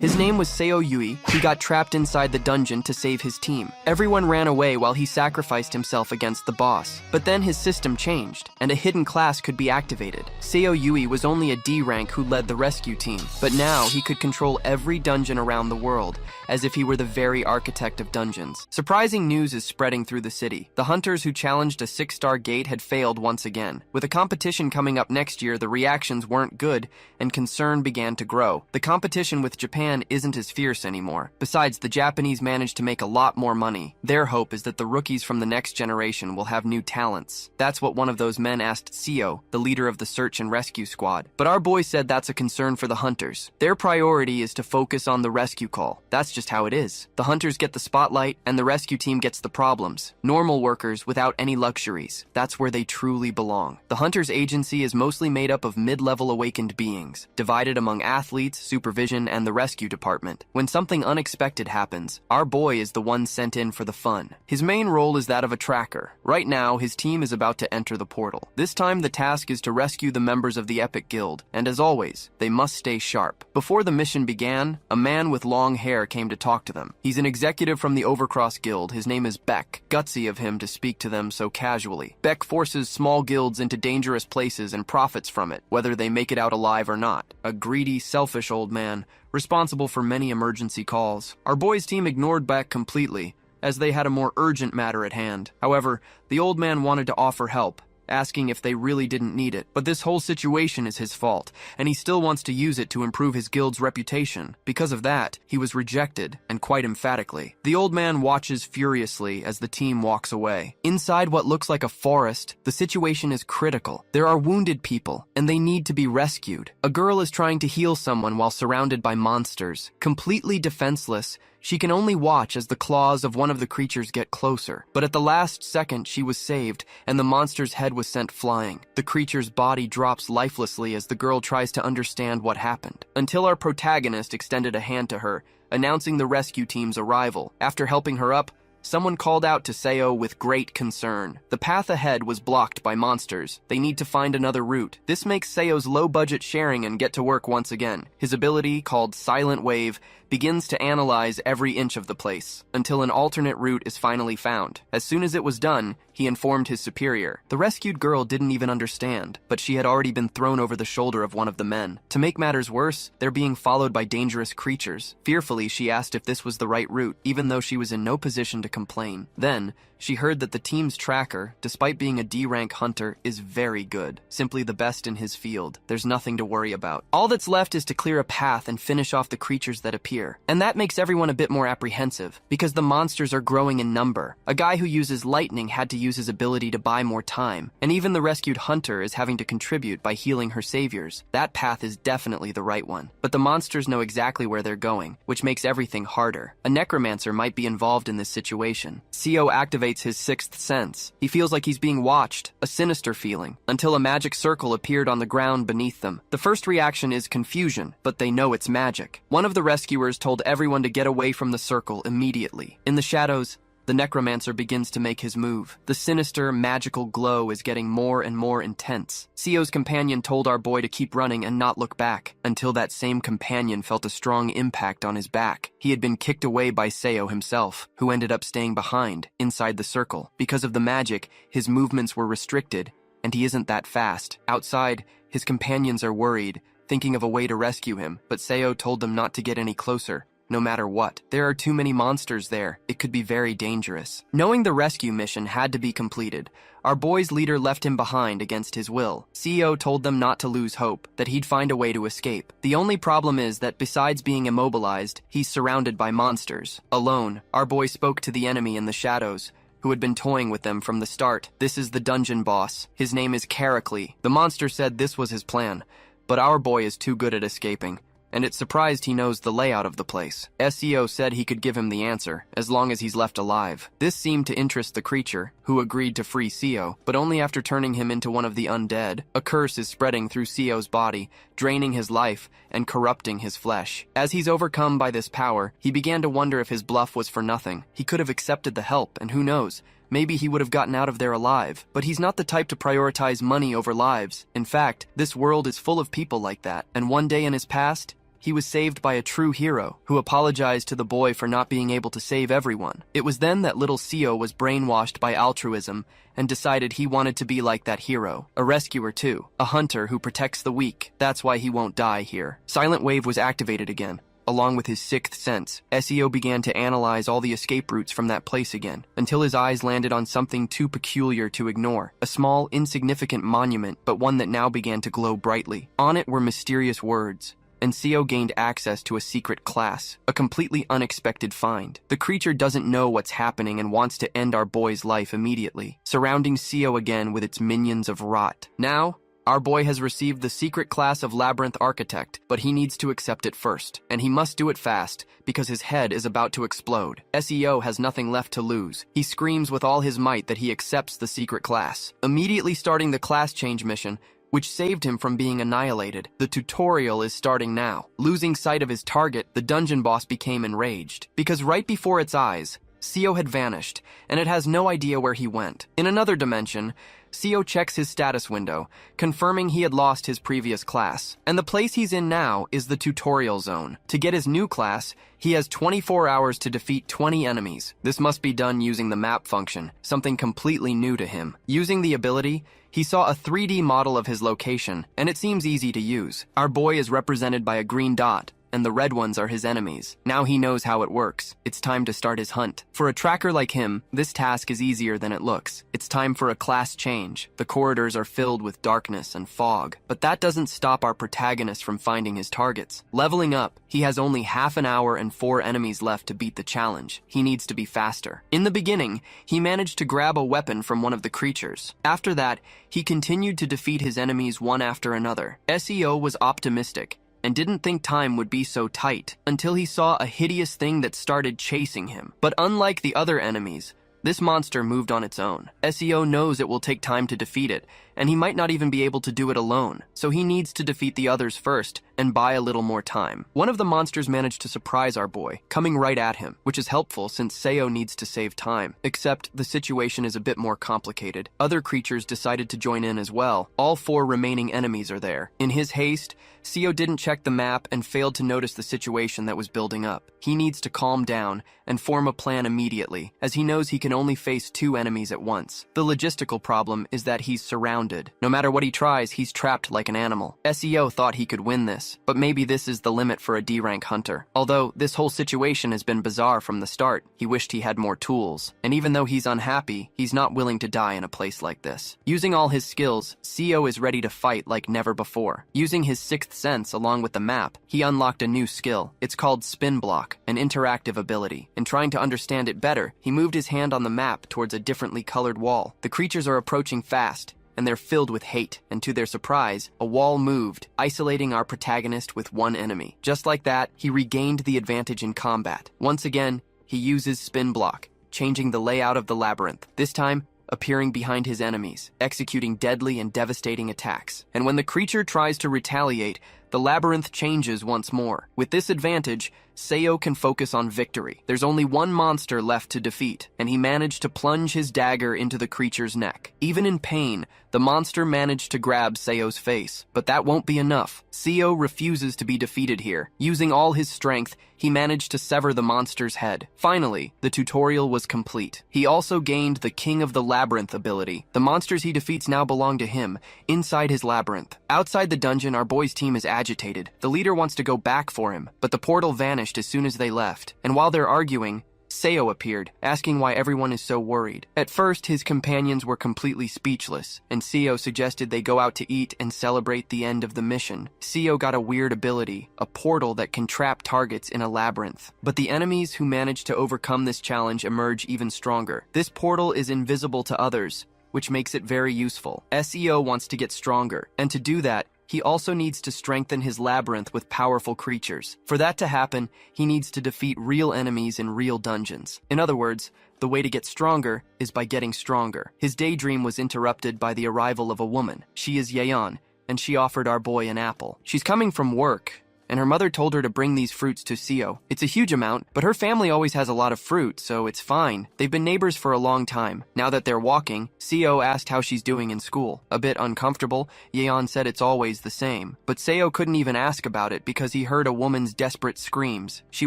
His name was Seo Yui. He got trapped inside the dungeon to save his team. Everyone ran away while he sacrificed himself against the boss. But then his system changed, and a hidden class could be activated. Seo Yui was only a D rank who led the rescue team, but now he could control every dungeon around the world, as if he were the very architect of dungeons. Surprising news is spreading through the city. The hunters who challenged a 6-star gate had failed once again. With a competition coming up next year, the reactions weren't good, and concern began to grow. The competition with Japan isn't as fierce anymore. Besides, the Japanese managed to make a lot more money. Their hope is that the rookies from the next generation will have new talents. That's what one of those men asked Seo, the leader of the search and rescue squad. But our boy said that's a concern for the hunters. Their priority is to focus on the rescue call. That's just how it is. The hunters get the spotlight, and the rescue team gets the problems. Normal workers without any luxuries. That's where they truly belong. The hunters' agency is mostly made up of mid-level awakened beings, divided among athletes, supervision, and the rescue department. When something unexpected happens, our boy is the one sent in for the fun. His main role is that of a tracker. Right now, his team is about to enter the portal. This time, the task is to rescue the members of the Epic Guild, and as always, they must stay sharp. Before the mission began, a man with long hair came to talk to them. He's an executive from the Overcross Guild. His name is Beck. Gutsy of him to speak to them so casually. Beck forces small guilds into dangerous places and profits from it, whether they make it out alive or not. A greedy, selfish old man, responsible for many emergency calls. Our boy's team ignored Beck completely, as they had a more urgent matter at hand. However, the old man wanted to offer help, asking if they really didn't need it. But this whole situation is his fault, and he still wants to use it to improve his guild's reputation. Because of that, he was rejected, and quite emphatically. The old man watches furiously as the team walks away. Inside what looks like a forest, the situation is critical. There are wounded people, and they need to be rescued. A girl is trying to heal someone while surrounded by monsters. Completely defenseless, she can only watch as the claws of one of the creatures get closer. But at the last second, she was saved, and the monster's head was sent flying. The creature's body drops lifelessly as the girl tries to understand what happened, until our protagonist extended a hand to her, announcing the rescue team's arrival. After helping her up, someone called out to Seo with great concern. The path ahead was blocked by monsters. They need to find another route. This makes Seo's low-budget sharing and get to work once again. His ability, called Silent Wave, begins to analyze every inch of the place, until an alternate route is finally found. As soon as it was done, he informed his superior. The rescued girl didn't even understand, but she had already been thrown over the shoulder of one of the men. To make matters worse, they're being followed by dangerous creatures. Fearfully, she asked if this was the right route, even though she was in no position to complain. Then, she heard that the team's tracker, despite being a D-rank hunter, is very good. Simply the best in his field. There's nothing to worry about. All that's left is to clear a path and finish off the creatures that appear. And that makes everyone a bit more apprehensive, because the monsters are growing in number. A guy who uses lightning had to use his ability to buy more time, and even the rescued hunter is having to contribute by healing her saviors. That path is definitely the right one. But the monsters know exactly where they're going, which makes everything harder. A necromancer might be involved in this situation. Seo activates his sixth sense. He feels like he's being watched, a sinister feeling, until a magic circle appeared on the ground beneath them. The first reaction is confusion, but they know it's magic. One of the rescuers told everyone to get away from the circle immediately. In the shadows, the necromancer begins to make his move. The sinister, magical glow is getting more and more intense. Seo's companion told our boy to keep running and not look back, until that same companion felt a strong impact on his back. He had been kicked away by Seo himself, who ended up staying behind, inside the circle. Because of the magic, his movements were restricted, and he isn't that fast. Outside, his companions are worried, thinking of a way to rescue him, but Seo told them not to get any closer. No matter what. There are too many monsters there. It could be very dangerous. Knowing the rescue mission had to be completed, our boy's leader left him behind against his will. Seo told them not to lose hope, that he'd find a way to escape. The only problem is that besides being immobilized, he's surrounded by monsters. Alone, our boy spoke to the enemy in the shadows, who had been toying with them from the start. This is the dungeon boss. His name is Karakli. The monster said this was his plan, but our boy is too good at escaping, and it's surprised he knows the layout of the place. SEO said he could give him the answer, as long as he's left alive. This seemed to interest the creature, who agreed to free Seo, but only after turning him into one of the undead. A curse is spreading through Seo's body, draining his life and corrupting his flesh. As he's overcome by this power, he began to wonder if his bluff was for nothing. He could have accepted the help, and who knows, maybe he would have gotten out of there alive. But he's not the type to prioritize money over lives. In fact, this world is full of people like that, and one day in his past, he was saved by a true hero, who apologized to the boy for not being able to save everyone. It was then that little Seo was brainwashed by altruism and decided he wanted to be like that hero. A rescuer too, a hunter who protects the weak. That's why he won't die here. Silent Wave was activated again. Along with his sixth sense, Seo began to analyze all the escape routes from that place again, until his eyes landed on something too peculiar to ignore. A small, insignificant monument, but one that now began to glow brightly. On it were mysterious words, and Seo gained access to a secret class, a completely unexpected find. The creature doesn't know what's happening and wants to end our boy's life immediately, surrounding Seo again with its minions of rot. Now, our boy has received the secret class of Labyrinth Architect, but he needs to accept it first, and he must do it fast, because his head is about to explode. Seo has nothing left to lose. He screams with all his might that he accepts the secret class, immediately starting the class change mission, which saved him from being annihilated. The tutorial is starting now. Losing sight of his target, the dungeon boss became enraged, because right before its eyes, Seo had vanished, and it has no idea where he went. In another dimension, Seo checks his status window, confirming he had lost his previous class. And the place he's in now is the tutorial zone. To get his new class, he has 24 hours to defeat 20 enemies. This must be done using the map function, something completely new to him. Using the ability, he saw a 3D model of his location, and it seems easy to use. Our boy is represented by a green dot, and the red ones are his enemies. Now he knows how it works. It's time to start his hunt. For a tracker like him, this task is easier than it looks. It's time for a class change. The corridors are filled with darkness and fog, but that doesn't stop our protagonist from finding his targets. Leveling up, he has only half an hour and 4 enemies left to beat the challenge. He needs to be faster. In the beginning, he managed to grab a weapon from one of the creatures. After that, he continued to defeat his enemies one after another. Seo was optimistic and didn't think time would be so tight until he saw a hideous thing that started chasing him. But unlike the other enemies, this monster moved on its own. Seo knows it will take time to defeat it, and he might not even be able to do it alone, so he needs to defeat the others first and buy a little more time. One of the monsters managed to surprise our boy, coming right at him, which is helpful since Seo needs to save time. Except the situation is a bit more complicated. Other creatures decided to join in as well. All 4 remaining enemies are there. In his haste, Seo didn't check the map and failed to notice the situation that was building up. He needs to calm down and form a plan immediately, as he knows he can only face 2 enemies at once. The logistical problem is that he's surrounded. No matter what he tries, he's trapped like an animal. Seo thought he could win this, but maybe this is the limit for a D-rank hunter. Although this whole situation has been bizarre from the start, he wished he had more tools. And even though he's unhappy, he's not willing to die in a place like this. Using all his skills, Seo is ready to fight like never before. Using his 6th sense along with the map, he unlocked a new skill. It's called Spin Block, an interactive ability. In trying to understand it better, he moved his hand on the map towards a differently colored wall. The creatures are approaching fast, and they're filled with hate, and to their surprise, a wall moved, isolating our protagonist with 1 enemy. Just like that, he regained the advantage in combat. Once again, he uses Spin Block, changing the layout of the labyrinth, this time appearing behind his enemies, executing deadly and devastating attacks. And when the creature tries to retaliate, the labyrinth changes once more. With this advantage, Seo can focus on victory. There's only 1 monster left to defeat, and he managed to plunge his dagger into the creature's neck. Even in pain, the monster managed to grab Seo's face, but that won't be enough. Seo refuses to be defeated here. Using all his strength, he managed to sever the monster's head. Finally, the tutorial was complete. He also gained the King of the Labyrinth ability. The monsters he defeats now belong to him, inside his labyrinth. Outside the dungeon, our boy's team is agitated. The leader wants to go back for him, but the portal vanished as soon as they left. And while they're arguing, Seo appeared, asking why everyone is so worried. At first, his companions were completely speechless, and Seo suggested they go out to eat and celebrate the end of the mission. Seo got a weird ability, a portal that can trap targets in a labyrinth. But the enemies who manage to overcome this challenge emerge even stronger. This portal is invisible to others, which makes it very useful. Seo wants to get stronger, and to do that, he also needs to strengthen his labyrinth with powerful creatures. For that to happen, he needs to defeat real enemies in real dungeons. In other words, the way to get stronger is by getting stronger. His daydream was interrupted by the arrival of a woman. She is Yeon, and she offered our boy an apple. She's coming from work, and her mother told her to bring these fruits to Seo. It's a huge amount, but her family always has a lot of fruit, so it's fine. They've been neighbors for a long time. Now that they're walking, Seo asked how she's doing in school. A bit uncomfortable, Yeon said it's always the same. But Seo couldn't even ask about it because he heard a woman's desperate screams. She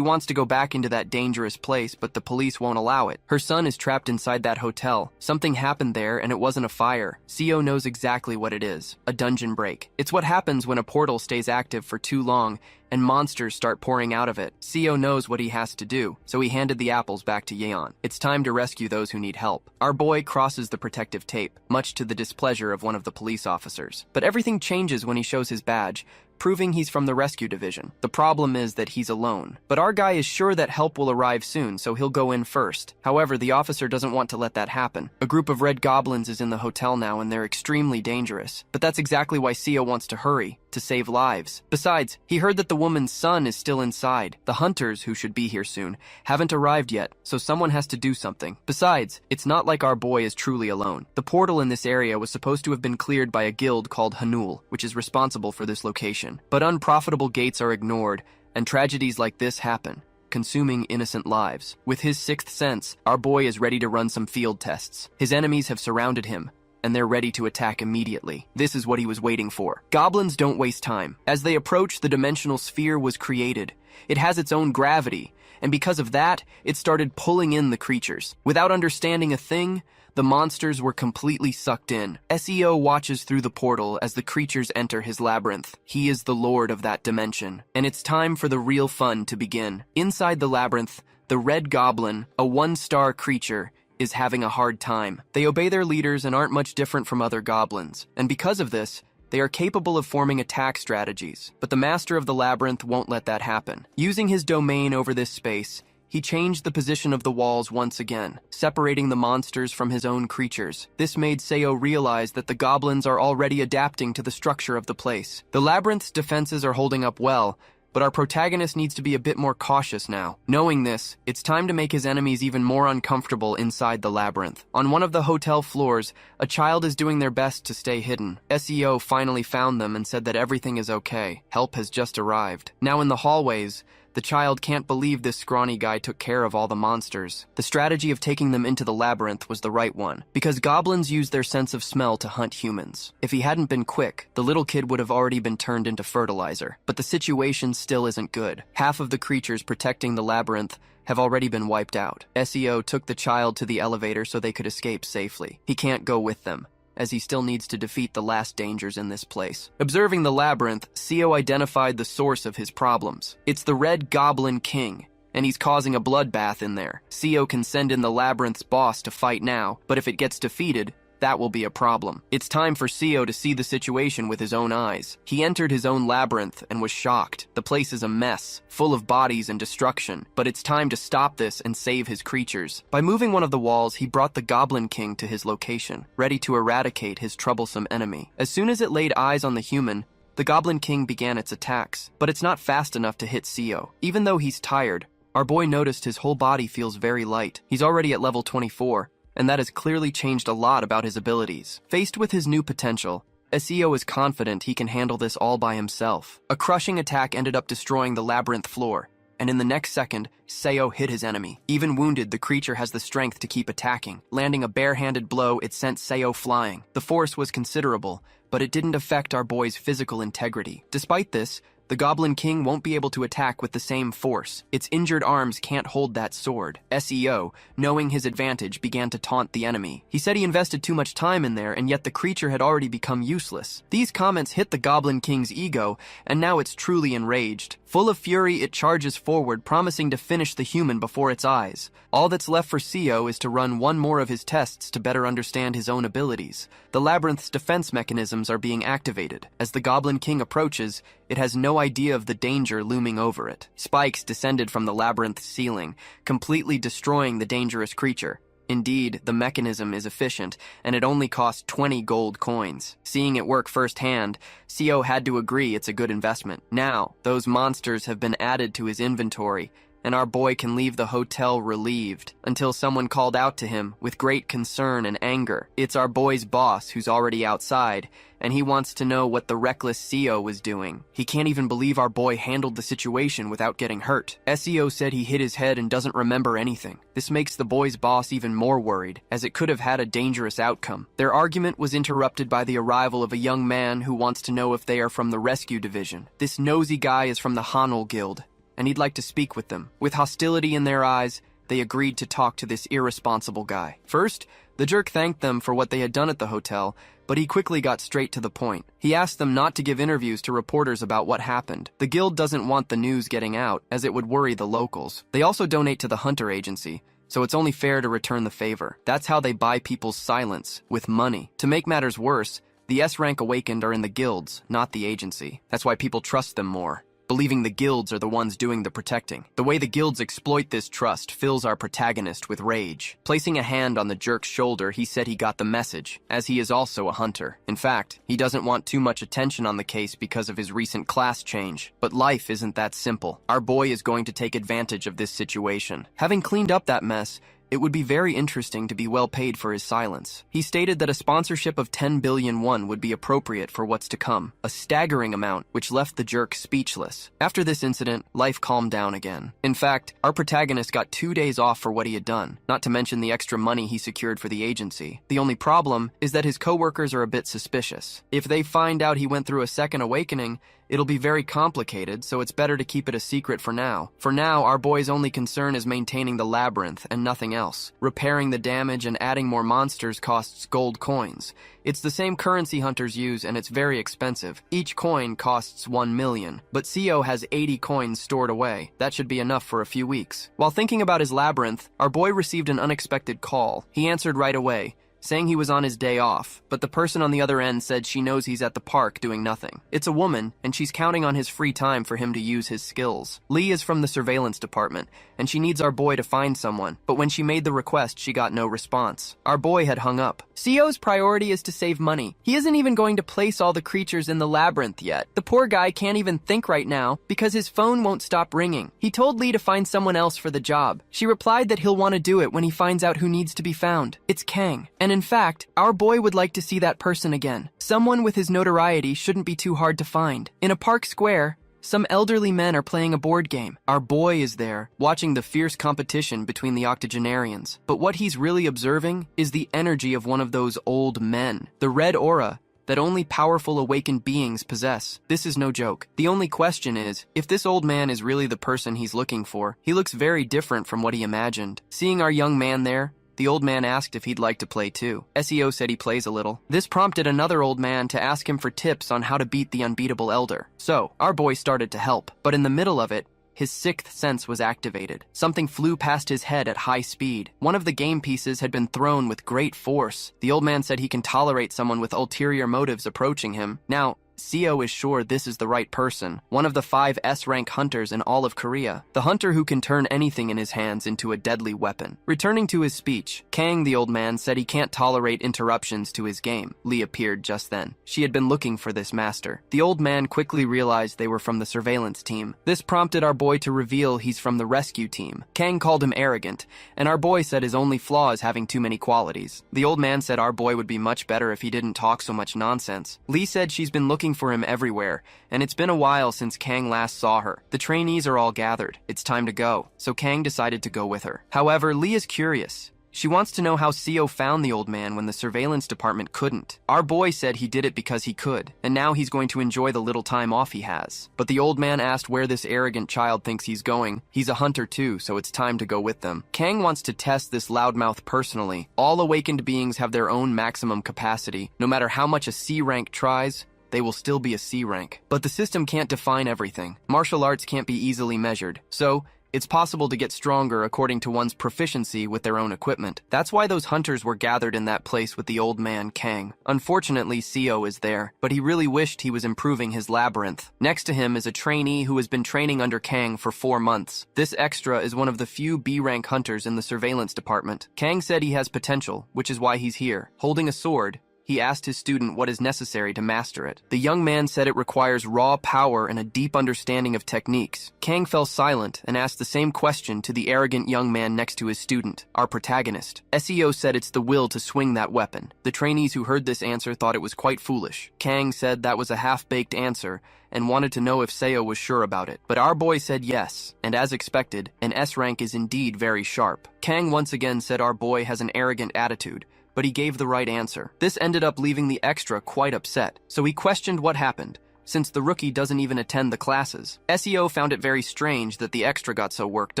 wants to go back into that dangerous place, but the police won't allow it. Her son is trapped inside that hotel. Something happened there, and it wasn't a fire. Seo knows exactly what it is. A dungeon break. It's what happens when a portal stays active for too long and monsters start pouring out of it. Seo knows what he has to do, so he handed the apples back to Yeon. It's time to rescue those who need help. Our boy crosses the protective tape, much to the displeasure of one of the police officers. But everything changes when he shows his badge, proving he's from the rescue division. The problem is that he's alone. But our guy is sure that help will arrive soon, so he'll go in first. However, the officer doesn't want to let that happen. A group of red goblins is in the hotel now, and they're extremely dangerous. But that's exactly why Seo wants to hurry, to save lives. Besides, he heard that the woman's son is still inside. The hunters, who should be here soon, haven't arrived yet, so someone has to do something. Besides, it's not like our boy is truly alone. The portal in this area was supposed to have been cleared by a guild called Hanul, which is responsible for this location. But unprofitable gates are ignored, and tragedies like this happen, consuming innocent lives. With his sixth sense, our boy is ready to run some field tests. His enemies have surrounded him, and they're ready to attack immediately. This is what he was waiting for. Goblins don't waste time. As they approach, the dimensional sphere was created. It has its own gravity, and because of that, it started pulling in the creatures. Without understanding a thing, the monsters were completely sucked in. Seo watches through the portal as the creatures enter his labyrinth. He is the lord of that dimension, and it's time for the real fun to begin. Inside the labyrinth, the Red Goblin, a one-star creature, is having a hard time. They obey their leaders and aren't much different from other goblins, and because of this, they are capable of forming attack strategies. But the master of the labyrinth won't let that happen. Using his domain over this space, he changed the position of the walls once again, separating the monsters from his own creatures. This made Seo realize that the goblins are already adapting to the structure of the place. The labyrinth's defenses are holding up well, but our protagonist needs to be a bit more cautious now. Knowing this, it's time to make his enemies even more uncomfortable inside the labyrinth. On one of the hotel floors, a child is doing their best to stay hidden. Seo finally found them and said that everything is okay. Help has just arrived. Now in the hallways, the child can't believe this scrawny guy took care of all the monsters. The strategy of taking them into the labyrinth was the right one, because goblins use their sense of smell to hunt humans. If he hadn't been quick, the little kid would have already been turned into fertilizer. But the situation still isn't good. Half of the creatures protecting the labyrinth have already been wiped out. Seo took the child to the elevator so they could escape safely. He can't go with them, as he still needs to defeat the last dangers in this place. Observing the labyrinth, Seo identified the source of his problems. It's the Red Goblin King, and he's causing a bloodbath in there. Seo can send in the labyrinth's boss to fight now, but if it gets defeated, that will be a problem. It's time for Seo to see the situation with his own eyes. He entered his own labyrinth and was shocked. The place is a mess, full of bodies and destruction, but it's time to stop this and save his creatures. By moving one of the walls, he brought the Goblin King to his location, ready to eradicate his troublesome enemy. As soon as it laid eyes on the human, the Goblin King began its attacks, but it's not fast enough to hit Seo. Even though he's tired, our boy noticed his whole body feels very light. He's already at level 24, and that has clearly changed a lot about his abilities. Faced with his new potential, Seo is confident he can handle this all by himself. A crushing attack ended up destroying the labyrinth floor, and in the next second, Seo hit his enemy. Even wounded, the creature has the strength to keep attacking. Landing a bare-handed blow, it sent Seo flying. The force was considerable, but it didn't affect our boy's physical integrity. Despite this, the Goblin King won't be able to attack with the same force. Its injured arms can't hold that sword. Seo, knowing his advantage, began to taunt the enemy. He said he invested too much time in there, and yet the creature had already become useless. These comments hit the Goblin King's ego, and now it's truly enraged. Full of fury, it charges forward, promising to finish the human before its eyes. All that's left for Seo is to run one more of his tests to better understand his own abilities. The labyrinth's defense mechanisms are being activated. As the Goblin King approaches, it has no idea of the danger looming over it. Spikes descended from the labyrinth's ceiling, completely destroying the dangerous creature. Indeed, the mechanism is efficient, and it only cost 20 gold coins. Seeing it work firsthand, Seo had to agree it's a good investment. Now, those monsters have been added to his inventory, and our boy can leave the hotel relieved, until someone called out to him with great concern and anger. It's our boy's boss who's already outside, and he wants to know what the reckless CEO was doing. He can't even believe our boy handled the situation without getting hurt. SEO said he hit his head and doesn't remember anything. This makes the boy's boss even more worried, as it could have had a dangerous outcome. Their argument was interrupted by the arrival of a young man who wants to know if they are from the rescue division. This nosy guy is from the Hanul Guild, and he'd like to speak with them. With hostility in their eyes, they agreed to talk to this irresponsible guy. First, the jerk thanked them for what they had done at the hotel, but he quickly got straight to the point. He asked them not to give interviews to reporters about what happened. The guild doesn't want the news getting out, as it would worry the locals. They also donate to the Hunter Agency, so it's only fair to return the favor. That's how they buy people's silence, with money. To make matters worse, the S-rank awakened are in the guilds, not the agency. That's why people trust them more, believing the guilds are the ones doing the protecting. The way the guilds exploit this trust fills our protagonist with rage. Placing a hand on the jerk's shoulder, he said he got the message, as he is also a hunter. In fact, he doesn't want too much attention on the case because of his recent class change. But life isn't that simple. Our boy is going to take advantage of this situation. Having cleaned up that mess, it would be very interesting to be well paid for his silence. He stated that a sponsorship of 10 billion won would be appropriate for what's to come, a staggering amount which left the jerk speechless. After this incident, life calmed down again. In fact, our protagonist got 2 days off for what he had done, not to mention the extra money he secured for the agency. The only problem is that his coworkers are a bit suspicious. If they find out he went through a second awakening, it'll be very complicated, so it's better to keep it a secret for now. For now, our boy's only concern is maintaining the labyrinth and nothing else. Repairing the damage and adding more monsters costs gold coins. It's the same currency hunters use, and it's very expensive. Each coin costs 1 million, but CEO has 80 coins stored away. That should be enough for a few weeks. While thinking about his labyrinth, our boy received an unexpected call. He answered right away, saying he was on his day off, but the person on the other end said she knows he's at the park doing nothing. It's a woman, and she's counting on his free time for him to use his skills. Lee is from the surveillance department, and she needs our boy to find someone, but when she made the request, she got no response. Our boy had hung up. CEO's priority is to save money. He isn't even going to place all the creatures in the labyrinth yet. The poor guy can't even think right now because his phone won't stop ringing. He told Lee to find someone else for the job. She replied that he'll want to do it when he finds out who needs to be found. It's Kang. And in fact, our boy would like to see that person again. Someone with his notoriety shouldn't be too hard to find. In a park square, some elderly men are playing a board game. Our boy is there, watching the fierce competition between the octogenarians. But what he's really observing is the energy of one of those old men. The red aura that only powerful awakened beings possess. This is no joke. The only question is, if this old man is really the person he's looking for. He looks very different from what he imagined. Seeing our young man there, the old man asked if he'd like to play too. SEO said he plays a little. This prompted another old man to ask him for tips on how to beat the unbeatable elder. So, our boy started to help, but in the middle of it, his sixth sense was activated. Something flew past his head at high speed. One of the game pieces had been thrown with great force. The old man said he can tolerate someone with ulterior motives approaching him. Now, CEO is sure this is the right person, one of the 5 S-rank hunters in all of Korea, the hunter who can turn anything in his hands into a deadly weapon. Returning to his speech, Kang, the old man, said he can't tolerate interruptions to his game. Lee appeared just then. She had been looking for this master. The old man quickly realized they were from the surveillance team. This prompted our boy to reveal he's from the rescue team. Kang called him arrogant, and our boy said his only flaw is having too many qualities. The old man said our boy would be much better if he didn't talk so much nonsense. Lee said she's been looking for him everywhere, and it's been a while since Kang last saw her. The trainees are all gathered. It's time to go, so Kang decided to go with her. However, Lee is curious. She wants to know how CEO found the old man when the surveillance department couldn't. Our boy said he did it because he could, and now he's going to enjoy the little time off he has. But the old man asked where this arrogant child thinks he's going. He's a hunter too, so it's time to go with them. Kang wants to test this loudmouth personally. All awakened beings have their own maximum capacity. No matter how much a C rank tries, they will still be a C rank. But the system can't define everything. Martial arts can't be easily measured. So, it's possible to get stronger according to one's proficiency with their own equipment. That's why those hunters were gathered in that place with the old man, Kang. Unfortunately, CEO is there, but he really wished he was improving his labyrinth. Next to him is a trainee who has been training under Kang for 4 months. This extra is one of the few B-rank hunters in the surveillance department. Kang said he has potential, which is why he's here. Holding a sword, he asked his student what is necessary to master it. The young man said it requires raw power and a deep understanding of techniques. Kang fell silent and asked the same question to the arrogant young man next to his student, our protagonist. SEO said it's the will to swing that weapon. The trainees who heard this answer thought it was quite foolish. Kang said that was a half-baked answer and wanted to know if Seo was sure about it. But our boy said yes, and as expected, an S rank is indeed very sharp. Kang once again said our boy has an arrogant attitude, but he gave the right answer. This ended up leaving the extra quite upset, so he questioned what happened, since the rookie doesn't even attend the classes. SEO found it very strange that the extra got so worked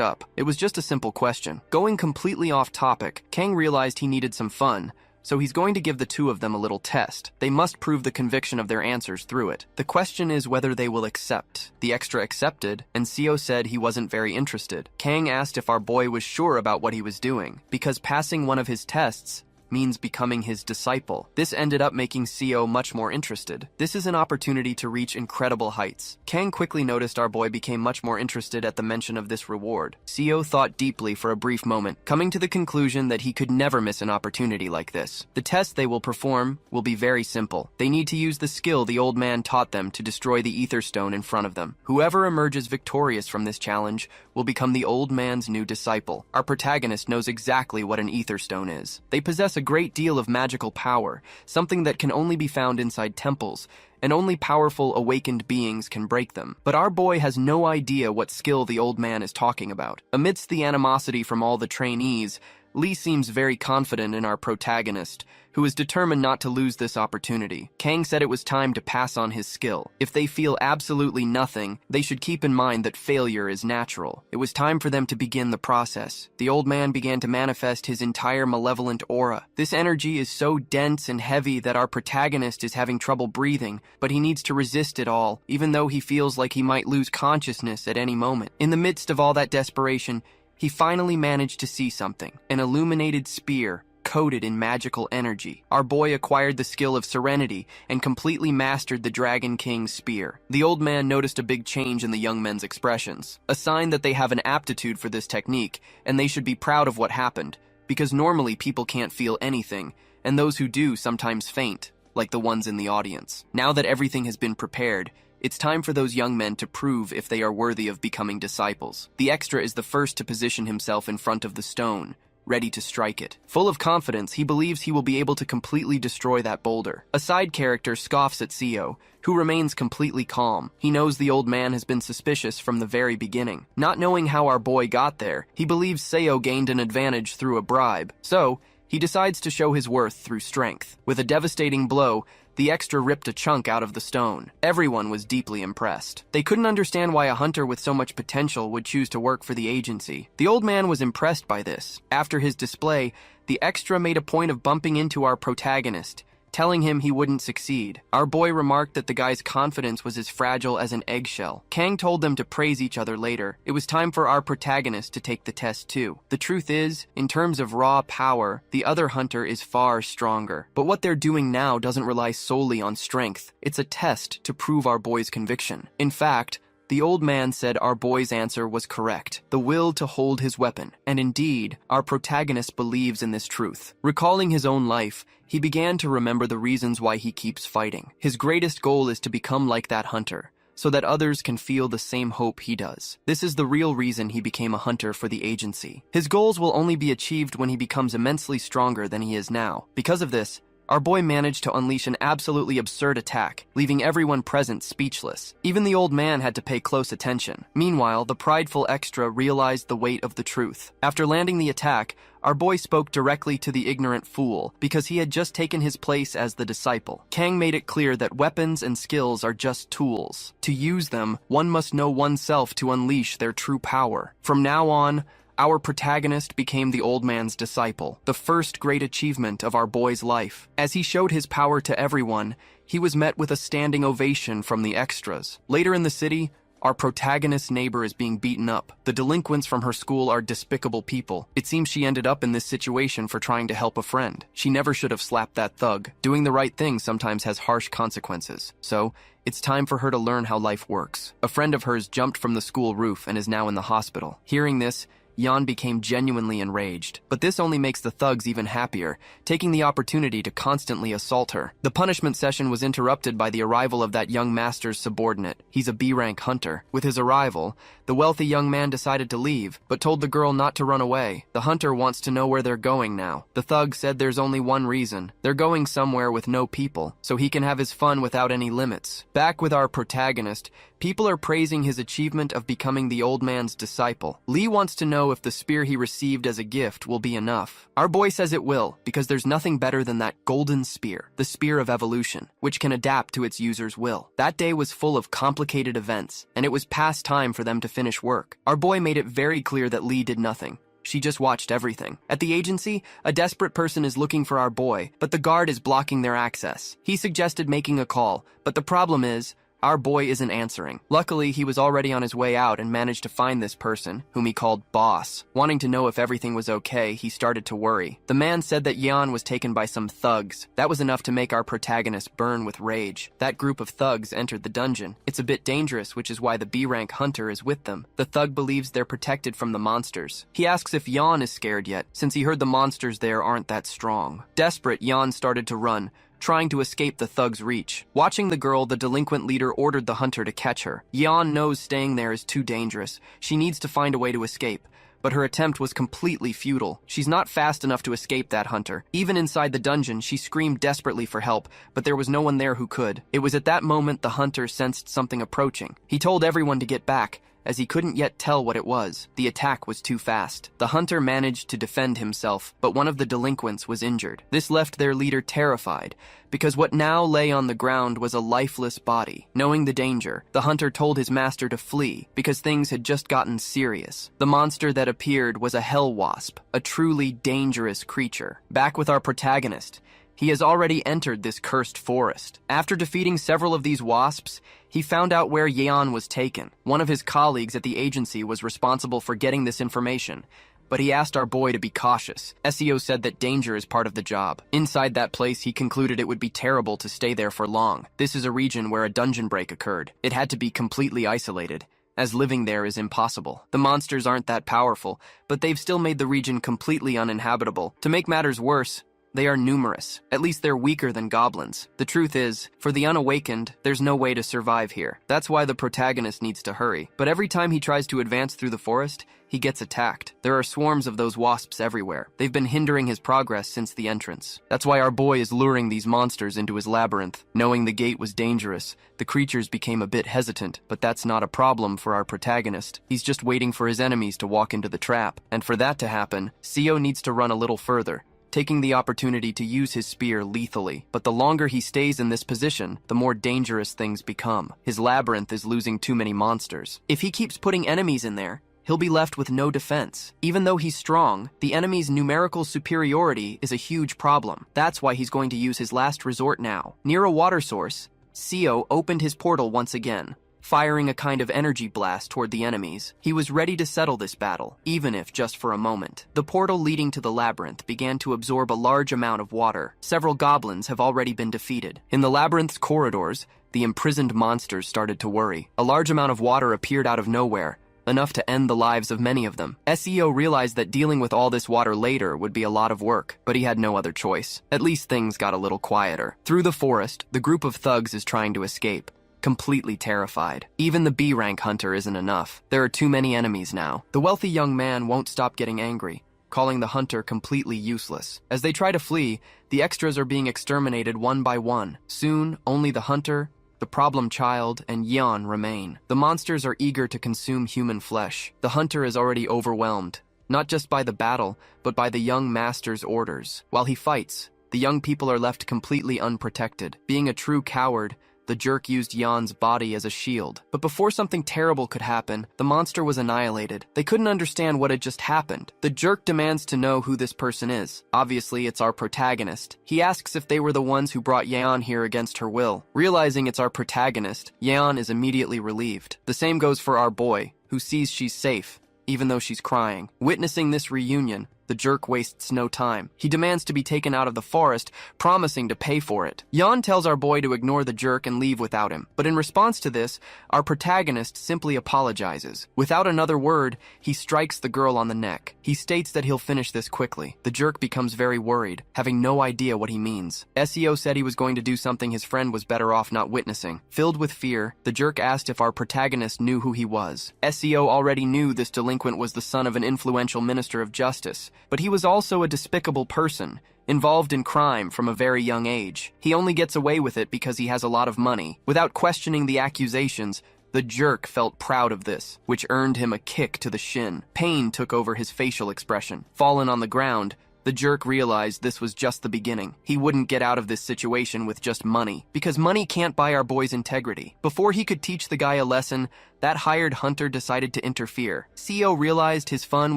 up. It was just a simple question. Going completely off topic, Kang realized he needed some fun, so he's going to give the two of them a little test. They must prove the conviction of their answers through it. The question is whether they will accept. The extra accepted, and Seo said he wasn't very interested. Kang asked if our boy was sure about what he was doing, because passing one of his tests means becoming his disciple. This ended up making Seo much more interested. This is an opportunity to reach incredible heights. Kang quickly noticed our boy became much more interested at the mention of this reward. Seo thought deeply for a brief moment, coming to the conclusion that he could never miss an opportunity like this. The test they will perform will be very simple. They need to use the skill the old man taught them to destroy the ether stone in front of them. Whoever emerges victorious from this challenge will become the old man's new disciple. Our protagonist knows exactly what an ether stone is. They possess a great deal of magical power, something that can only be found inside temples, and only powerful awakened beings can break them. But our boy has no idea what skill the old man is talking about. Amidst the animosity from all the trainees, Lee seems very confident in our protagonist, who is determined not to lose this opportunity. Kang said it was time to pass on his skill. If they feel absolutely nothing, they should keep in mind that failure is natural. It was time for them to begin the process. The old man began to manifest his entire malevolent aura. This energy is so dense and heavy that our protagonist is having trouble breathing, but he needs to resist it all, even though he feels like he might lose consciousness at any moment. In the midst of all that desperation, he finally managed to see something, an illuminated spear coated in magical energy. Our boy acquired the skill of serenity and completely mastered the Dragon King's spear. The old man noticed a big change in the young men's expressions, a sign that they have an aptitude for this technique, and they should be proud of what happened, because normally people can't feel anything, and those who do sometimes faint, like the ones in the audience. Now that everything has been prepared, it's time for those young men to prove if they are worthy of becoming disciples. The extra is the first to position himself in front of the stone, ready to strike it. Full of confidence, he believes he will be able to completely destroy that boulder. A side character scoffs at Seo, who remains completely calm. He knows the old man has been suspicious from the very beginning. Not knowing how our boy got there, he believes Seo gained an advantage through a bribe. So, he decides to show his worth through strength. With a devastating blow, the extra ripped a chunk out of the stone. Everyone was deeply impressed. They couldn't understand why a hunter with so much potential would choose to work for the agency. The old man was impressed by this. After his display, the extra made a point of bumping into our protagonist, telling him he wouldn't succeed. Our boy remarked that the guy's confidence was as fragile as an eggshell. Kang told them to praise each other later. It was time for our protagonist to take the test too. The truth is, in terms of raw power, the other hunter is far stronger. But what they're doing now doesn't rely solely on strength. It's a test to prove our boy's conviction. In fact, the old man said our boy's answer was correct, the will to hold his weapon. And indeed, our protagonist believes in this truth. Recalling his own life, he began to remember the reasons why he keeps fighting. His greatest goal is to become like that hunter, so that others can feel the same hope he does. This is the real reason he became a hunter for the agency. His goals will only be achieved when he becomes immensely stronger than he is now. Because of this, our boy managed to unleash an absolutely absurd attack, leaving everyone present speechless. Even the old man had to pay close attention. Meanwhile, the prideful extra realized the weight of the truth. After landing the attack, our boy spoke directly to the ignorant fool, because he had just taken his place as the disciple. Kang made it clear that weapons and skills are just tools. To use them, one must know oneself to unleash their true power. From now on, our protagonist became the old man's disciple, the first great achievement of our boy's life. As he showed his power to everyone, he was met with a standing ovation from the extras. Later in the city, our protagonist's neighbor is being beaten up. The delinquents from her school are despicable people. It seems she ended up in this situation for trying to help a friend. She never should have slapped that thug. Doing the right thing sometimes has harsh consequences. So, it's time for her to learn how life works. A friend of hers jumped from the school roof and is now in the hospital. Hearing this, Yan became genuinely enraged. But this only makes the thugs even happier, taking the opportunity to constantly assault her. The punishment session was interrupted by the arrival of that young master's subordinate. He's a B-rank hunter. With his arrival, the wealthy young man decided to leave, but told the girl not to run away. The hunter wants to know where they're going now. The thug said there's only one reason. They're going somewhere with no people, so he can have his fun without any limits. Back with our protagonist, people are praising his achievement of becoming the old man's disciple. Lee wants to know if the spear he received as a gift will be enough. Our boy says it will, because there's nothing better than that golden spear, the spear of evolution, which can adapt to its user's will. That day was full of complicated events, and it was past time for them to finish work. Our boy made it very clear that Lee did nothing. She just watched everything. At the agency, a desperate person is looking for our boy, but the guard is blocking their access. He suggested making a call, but the problem is, our boy isn't answering. Luckily, he was already on his way out and managed to find this person, whom he called Boss. Wanting to know if everything was okay, he started to worry. The man said that Yan was taken by some thugs. That was enough to make our protagonist burn with rage. That group of thugs entered the dungeon. It's a bit dangerous, which is why the B-rank hunter is with them. The thug believes they're protected from the monsters. He asks if Yan is scared yet, since he heard the monsters there aren't that strong. Desperate, Yan started to run, trying to escape the thug's reach. Watching the girl, the delinquent leader ordered the hunter to catch her. Yan knows staying there is too dangerous. She needs to find a way to escape. But her attempt was completely futile. She's not fast enough to escape that hunter. Even inside the dungeon, she screamed desperately for help, but there was no one there who could. It was at that moment the hunter sensed something approaching. He told everyone to get back, as he couldn't yet tell what it was. The attack was too fast. The hunter managed to defend himself, but one of the delinquents was injured. This left their leader terrified, because what now lay on the ground was a lifeless body. Knowing the danger, the hunter told his master to flee, because things had just gotten serious. The monster that appeared was a hell wasp, a truly dangerous creature. Back with our protagonist. He has already entered this cursed forest. After defeating several of these wasps, he found out where Yeon was taken. One of his colleagues at the agency was responsible for getting this information, but he asked our boy to be cautious. SEO said that danger is part of the job. Inside that place, he concluded it would be terrible to stay there for long. This is a region where a dungeon break occurred. It had to be completely isolated, as living there is impossible. The monsters aren't that powerful, but they've still made the region completely uninhabitable. To make matters worse, they are numerous. At least they're weaker than goblins. The truth is, for the unawakened, there's no way to survive here. That's why the protagonist needs to hurry. But every time he tries to advance through the forest, he gets attacked. There are swarms of those wasps everywhere. They've been hindering his progress since the entrance. That's why our boy is luring these monsters into his labyrinth. Knowing the gate was dangerous, the creatures became a bit hesitant, but that's not a problem for our protagonist. He's just waiting for his enemies to walk into the trap. And for that to happen, Seo needs to run a little further, taking the opportunity to use his spear lethally. But the longer he stays in this position, the more dangerous things become. His labyrinth is losing too many monsters. If he keeps putting enemies in there, he'll be left with no defense. Even though he's strong, the enemy's numerical superiority is a huge problem. That's why he's going to use his last resort now. Near a water source, Seo opened his portal once again, firing a kind of energy blast toward the enemies. He was ready to settle this battle, even if just for a moment. The portal leading to the labyrinth began to absorb a large amount of water. Several goblins have already been defeated. In the labyrinth's corridors, the imprisoned monsters started to worry. A large amount of water appeared out of nowhere, enough to end the lives of many of them. SEO realized that dealing with all this water later would be a lot of work, but he had no other choice. At least things got a little quieter. Through the forest, the group of thugs is trying to escape, completely terrified. Even the B-rank hunter isn't enough. There are too many enemies now. The wealthy young man won't stop getting angry, calling the hunter completely useless. As they try to flee, the extras are being exterminated one by one. Soon, only the hunter, the problem child, and Yeon remain. The monsters are eager to consume human flesh. The hunter is already overwhelmed, not just by the battle, but by the young master's orders. While he fights, the young people are left completely unprotected. Being a true coward, the jerk used Yeon's body as a shield. But before something terrible could happen, the monster was annihilated. They couldn't understand what had just happened. The jerk demands to know who this person is. Obviously, it's our protagonist. He asks if they were the ones who brought Yeon here against her will. Realizing it's our protagonist, Yeon is immediately relieved. The same goes for our boy, who sees she's safe, even though she's crying. Witnessing this reunion, The jerk wastes no time. He demands to be taken out of the forest, promising to pay for it. Jan tells our boy to ignore the jerk and leave without him. But in response to this, our protagonist simply apologizes. Without another word, he strikes the girl on the neck. He states that he'll finish this quickly. The jerk becomes very worried, having no idea what he means. SEO said he was going to do something his friend was better off not witnessing. Filled with fear, the jerk asked if our protagonist knew who he was. SEO already knew this delinquent was the son of an influential minister of justice, but he was also a despicable person, involved in crime from a very young age. He only gets away with it because he has a lot of money. Without questioning the accusations, the jerk felt proud of this, which earned him a kick to the shin. Pain took over his facial expression. Fallen on the ground, the jerk realized this was just the beginning. He wouldn't get out of this situation with just money, because money can't buy our boy's integrity. Before he could teach the guy a lesson, that hired hunter decided to interfere. CEO realized his fun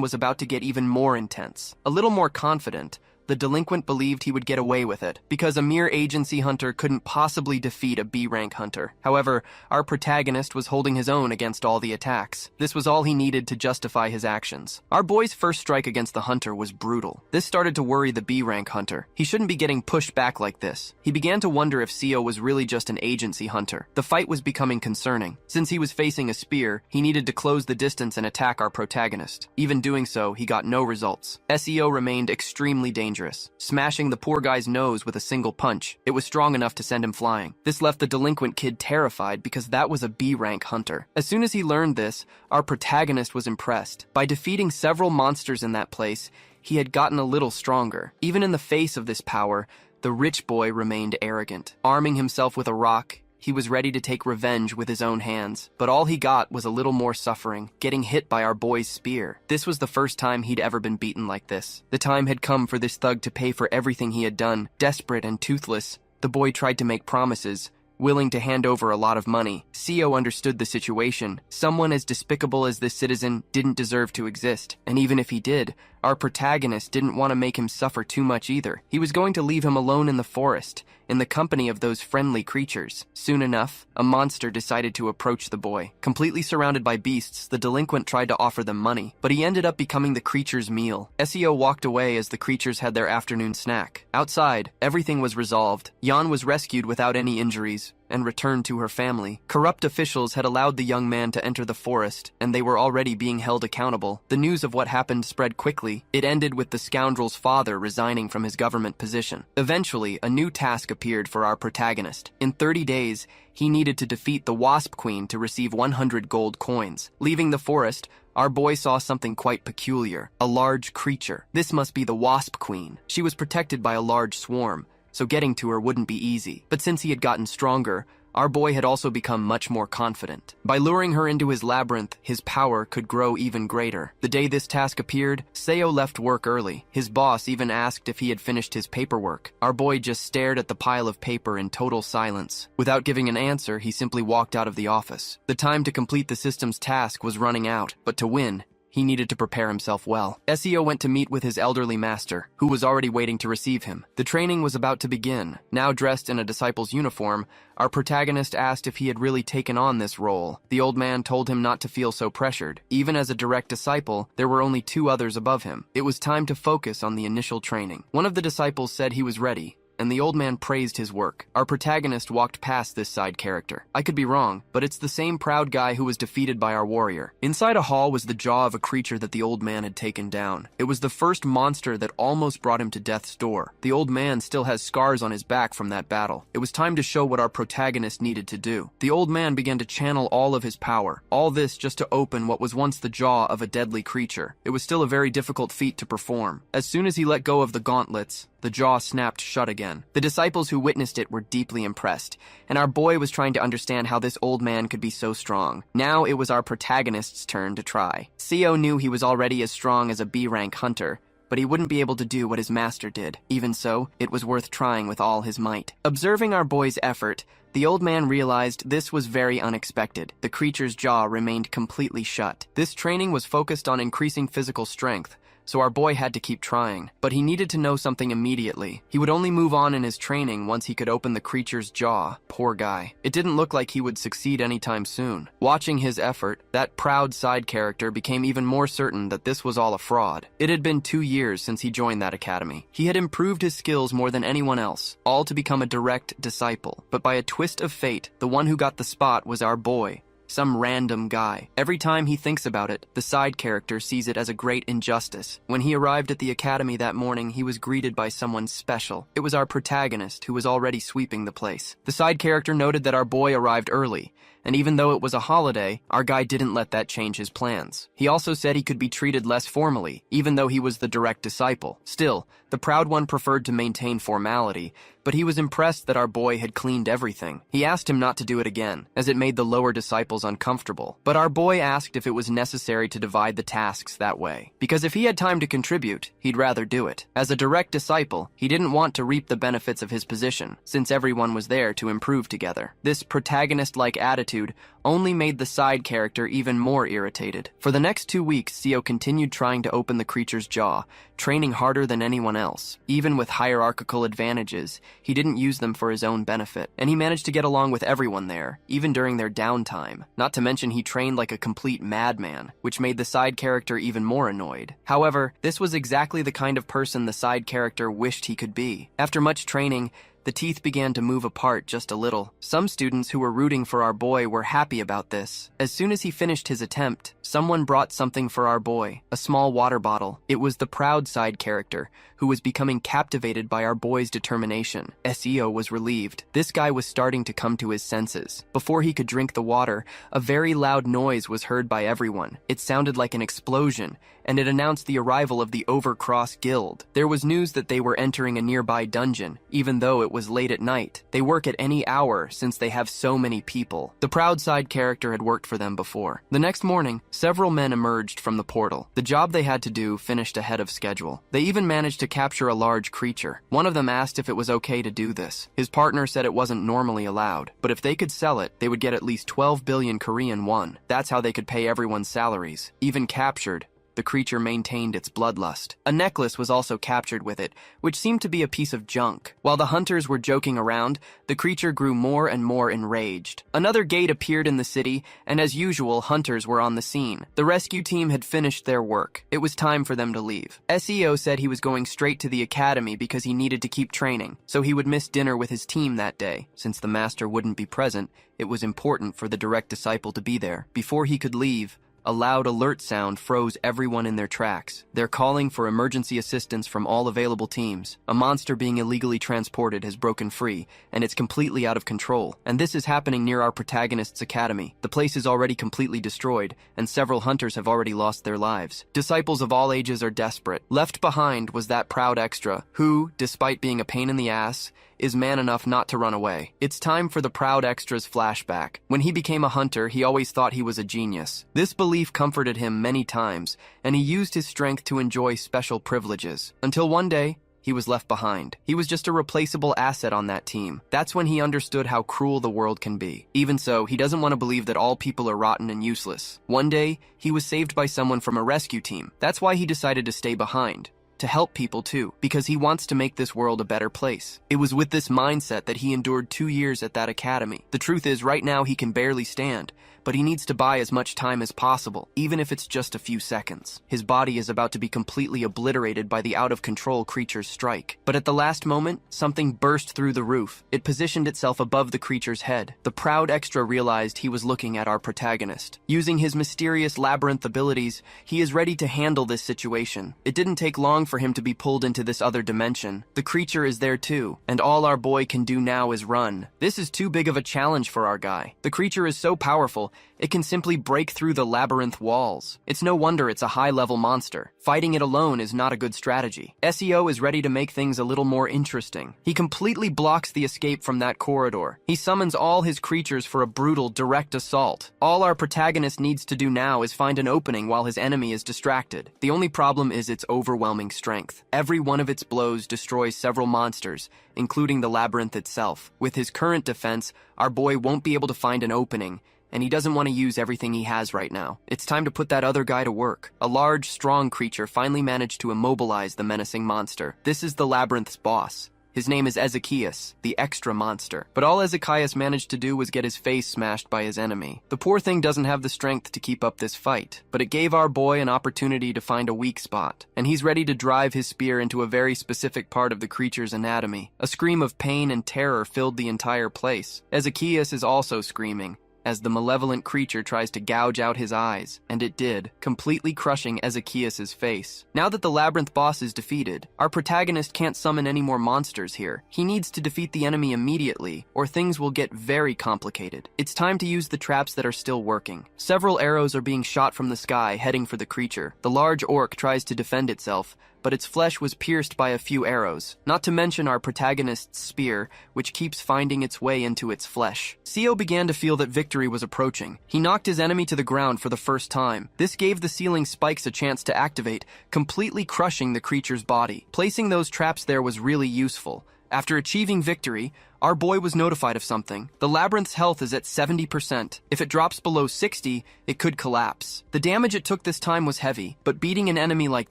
was about to get even more intense. A little more confident, the delinquent believed he would get away with it, because a mere agency hunter couldn't possibly defeat a B-rank hunter. However, our protagonist was holding his own against all the attacks. This was all he needed to justify his actions. Our boy's first strike against the hunter was brutal. This started to worry the B-rank hunter. He shouldn't be getting pushed back like this. He began to wonder if CEO was really just an agency hunter. The fight was becoming concerning. Since he was facing a spear, he needed to close the distance and attack our protagonist. Even doing so, he got no results. SEO remained extremely dangerous, smashing the poor guy's nose with a single punch. It was strong enough to send him flying. This left the delinquent kid terrified because that was a B-rank hunter. As soon as he learned this, our protagonist was impressed. By defeating several monsters in that place, he had gotten a little stronger. Even in the face of this power, the rich boy remained arrogant. Arming himself with a rock, he was ready to take revenge with his own hands, but all he got was a little more suffering, getting hit by our boy's spear. This was the first time he'd ever been beaten like this. The time had come for this thug to pay for everything he had done. Desperate and toothless, the boy tried to make promises, willing to hand over a lot of money. CEO understood the situation. Someone as despicable as this citizen didn't deserve to exist, and even if he did, our protagonist didn't want to make him suffer too much either. He was going to leave him alone in the forest, in the company of those friendly creatures. Soon enough, a monster decided to approach the boy. Completely surrounded by beasts, the delinquent tried to offer them money, but he ended up becoming the creature's meal. SEO walked away as the creatures had their afternoon snack. Outside, everything was resolved. Jan was rescued without any injuries and returned to her family. Corrupt officials had allowed the young man to enter the forest, and they were already being held accountable. The news of what happened spread quickly. It ended with the scoundrel's father resigning from his government position. Eventually, a new task appeared for our protagonist. In 30 days, he needed to defeat the Wasp Queen to receive 100 gold coins. Leaving the forest, our boy saw something quite peculiar. A large creature. This must be the Wasp Queen. She was protected by a large swarm, so getting to her wouldn't be easy. But since he had gotten stronger, our boy had also become much more confident. By luring her into his labyrinth, his power could grow even greater. The day this task appeared, Seo left work early. His boss even asked if he had finished his paperwork. Our boy just stared at the pile of paper in total silence. Without giving an answer, he simply walked out of the office. The time to complete the system's task was running out, but to win, he needed to prepare himself well. SEO went to meet with his elderly master, who was already waiting to receive him. The training was about to begin. Now dressed in a disciple's uniform, our protagonist asked if he had really taken on this role. The old man told him not to feel so pressured. Even as a direct disciple, there were only 2 others above him. It was time to focus on the initial training. One of the disciples said he was ready, and the old man praised his work. Our protagonist walked past this side character. I could be wrong, but it's the same proud guy who was defeated by our warrior. Inside a hall was the jaw of a creature that the old man had taken down. It was the first monster that almost brought him to death's door. The old man still has scars on his back from that battle. It was time to show what our protagonist needed to do. The old man began to channel all of his power. All this just to open what was once the jaw of a deadly creature. It was still a very difficult feat to perform. As soon as he let go of the gauntlets, the jaw snapped shut again. The disciples who witnessed it were deeply impressed, and our boy was trying to understand how this old man could be so strong. Now it was our protagonist's turn to try. Seo knew he was already as strong as a B-rank hunter, but he wouldn't be able to do what his master did. Even so, it was worth trying with all his might. Observing our boy's effort, the old man realized this was very unexpected. The creature's jaw remained completely shut. This training was focused on increasing physical strength, so our boy had to keep trying. But he needed to know something immediately. He would only move on in his training once he could open the creature's jaw. Poor guy. It didn't look like he would succeed anytime soon. Watching his effort, that proud side character became even more certain that this was all a fraud. It had been 2 years since he joined that academy. He had improved his skills more than anyone else, all to become a direct disciple. But by a twist of fate, the one who got the spot was our boy. Some random guy. Every time he thinks about it, the side character sees it as a great injustice. When he arrived at the academy that morning, he was greeted by someone special. It was our protagonist, who was already sweeping the place. The side character noted that our boy arrived early, and even though it was a holiday, our guy didn't let that change his plans. He also said he could be treated less formally, even though he was the direct disciple. Still, the proud one preferred to maintain formality, but he was impressed that our boy had cleaned everything. He asked him not to do it again, as it made the lower disciples uncomfortable. But our boy asked if it was necessary to divide the tasks that way, because if he had time to contribute, he'd rather do it. As a direct disciple, he didn't want to reap the benefits of his position, since everyone was there to improve together. This protagonist-like attitude only made the side character even more irritated. For the next 2 weeks, Seo continued trying to open the creature's jaw, training harder than anyone else. Even with hierarchical advantages, he didn't use them for his own benefit, and he managed to get along with everyone there, even during their downtime. Not to mention he trained like a complete madman, which made the side character even more annoyed. However, this was exactly the kind of person the side character wished he could be. After much training, the teeth began to move apart just a little. Some students who were rooting for our boy were happy about this. As soon as he finished his attempt, someone brought something for our boy, a small water bottle. It was the proud side character, who was becoming captivated by our boy's determination. SEO was relieved. This guy was starting to come to his senses. Before he could drink the water, a very loud noise was heard by everyone. It sounded like an explosion, and it announced the arrival of the Overcross Guild. There was news that they were entering a nearby dungeon, even though it was late at night. They work at any hour since they have so many people. The proud side character had worked for them before. The next morning, several men emerged from the portal. The job they had to do finished ahead of schedule. They even managed to capture a large creature. One of them asked if it was okay to do this. His partner said it wasn't normally allowed, but if they could sell it, they would get at least 12 billion Korean won. That's how they could pay everyone's salaries. Even captured, the creature maintained its bloodlust. A necklace was also captured with it, which seemed to be a piece of junk. While the hunters were joking around, the creature grew more and more enraged. Another gate appeared in the city, and as usual, hunters were on the scene. The rescue team had finished their work. It was time for them to leave. SEO said he was going straight to the academy because he needed to keep training, so he would miss dinner with his team that day. Since the master wouldn't be present, it was important for the direct disciple to be there. Before he could leave, a loud alert sound froze everyone in their tracks. They're calling for emergency assistance from all available teams. A monster being illegally transported has broken free, and it's completely out of control. And this is happening near our protagonist's academy. The place is already completely destroyed, and several hunters have already lost their lives. Disciples of all ages are desperate. Left behind was that proud extra, who, despite being a pain in the ass, is man enough not to run away. It's time for the proud extra's flashback. When he became a hunter, he always thought he was a genius. This belief comforted him many times, and he used his strength to enjoy special privileges. Until one day, he was left behind. He was just a replaceable asset on that team. That's when he understood how cruel the world can be. Even so, he doesn't want to believe that all people are rotten and useless. One day, he was saved by someone from a rescue team. That's why he decided to stay behind. To help people too, because he wants to make this world a better place. It was with this mindset that he endured 2 years at that academy. The truth is, right now he can barely stand, but he needs to buy as much time as possible, even if it's just a few seconds. His body is about to be completely obliterated by the out-of-control creature's strike. But at the last moment, something burst through the roof. It positioned itself above the creature's head. The proud extra realized he was looking at our protagonist. Using his mysterious labyrinth abilities, he is ready to handle this situation. It didn't take long for him to be pulled into this other dimension. The creature is there too, and all our boy can do now is run. This is too big of a challenge for our guy. The creature is so powerful, it can simply break through the labyrinth walls. It's no wonder it's a high-level monster. Fighting it alone is not a good strategy. SEO is ready to make things a little more interesting. He completely blocks the escape from that corridor. He summons all his creatures for a brutal, direct assault. All our protagonist needs to do now is find an opening while his enemy is distracted. The only problem is its overwhelming strength. Every one of its blows destroys several monsters, including the labyrinth itself. With his current defense, our boy won't be able to find an opening, and he doesn't want to use everything he has right now. It's time to put that other guy to work. A large, strong creature finally managed to immobilize the menacing monster. This is the labyrinth's boss. His name is Ezekias, the extra monster. But all Ezekias managed to do was get his face smashed by his enemy. The poor thing doesn't have the strength to keep up this fight, but it gave our boy an opportunity to find a weak spot, and he's ready to drive his spear into a very specific part of the creature's anatomy. A scream of pain and terror filled the entire place. Ezekias is also screaming as the malevolent creature tries to gouge out his eyes, and it did, completely crushing Ezekias' face. Now that the labyrinth boss is defeated, our protagonist can't summon any more monsters here. He needs to defeat the enemy immediately, or things will get very complicated. It's time to use the traps that are still working. Several arrows are being shot from the sky, heading for the creature. The large orc tries to defend itself, but its flesh was pierced by a few arrows, not to mention our protagonist's spear, which keeps finding its way into its flesh. Seo began to feel that victory was approaching. He knocked his enemy to the ground for the first time. This gave the ceiling spikes a chance to activate, completely crushing the creature's body. Placing those traps there was really useful. After achieving victory, our boy was notified of something. The labyrinth's health is at 70%. If it drops below 60, it could collapse. The damage it took this time was heavy, but beating an enemy like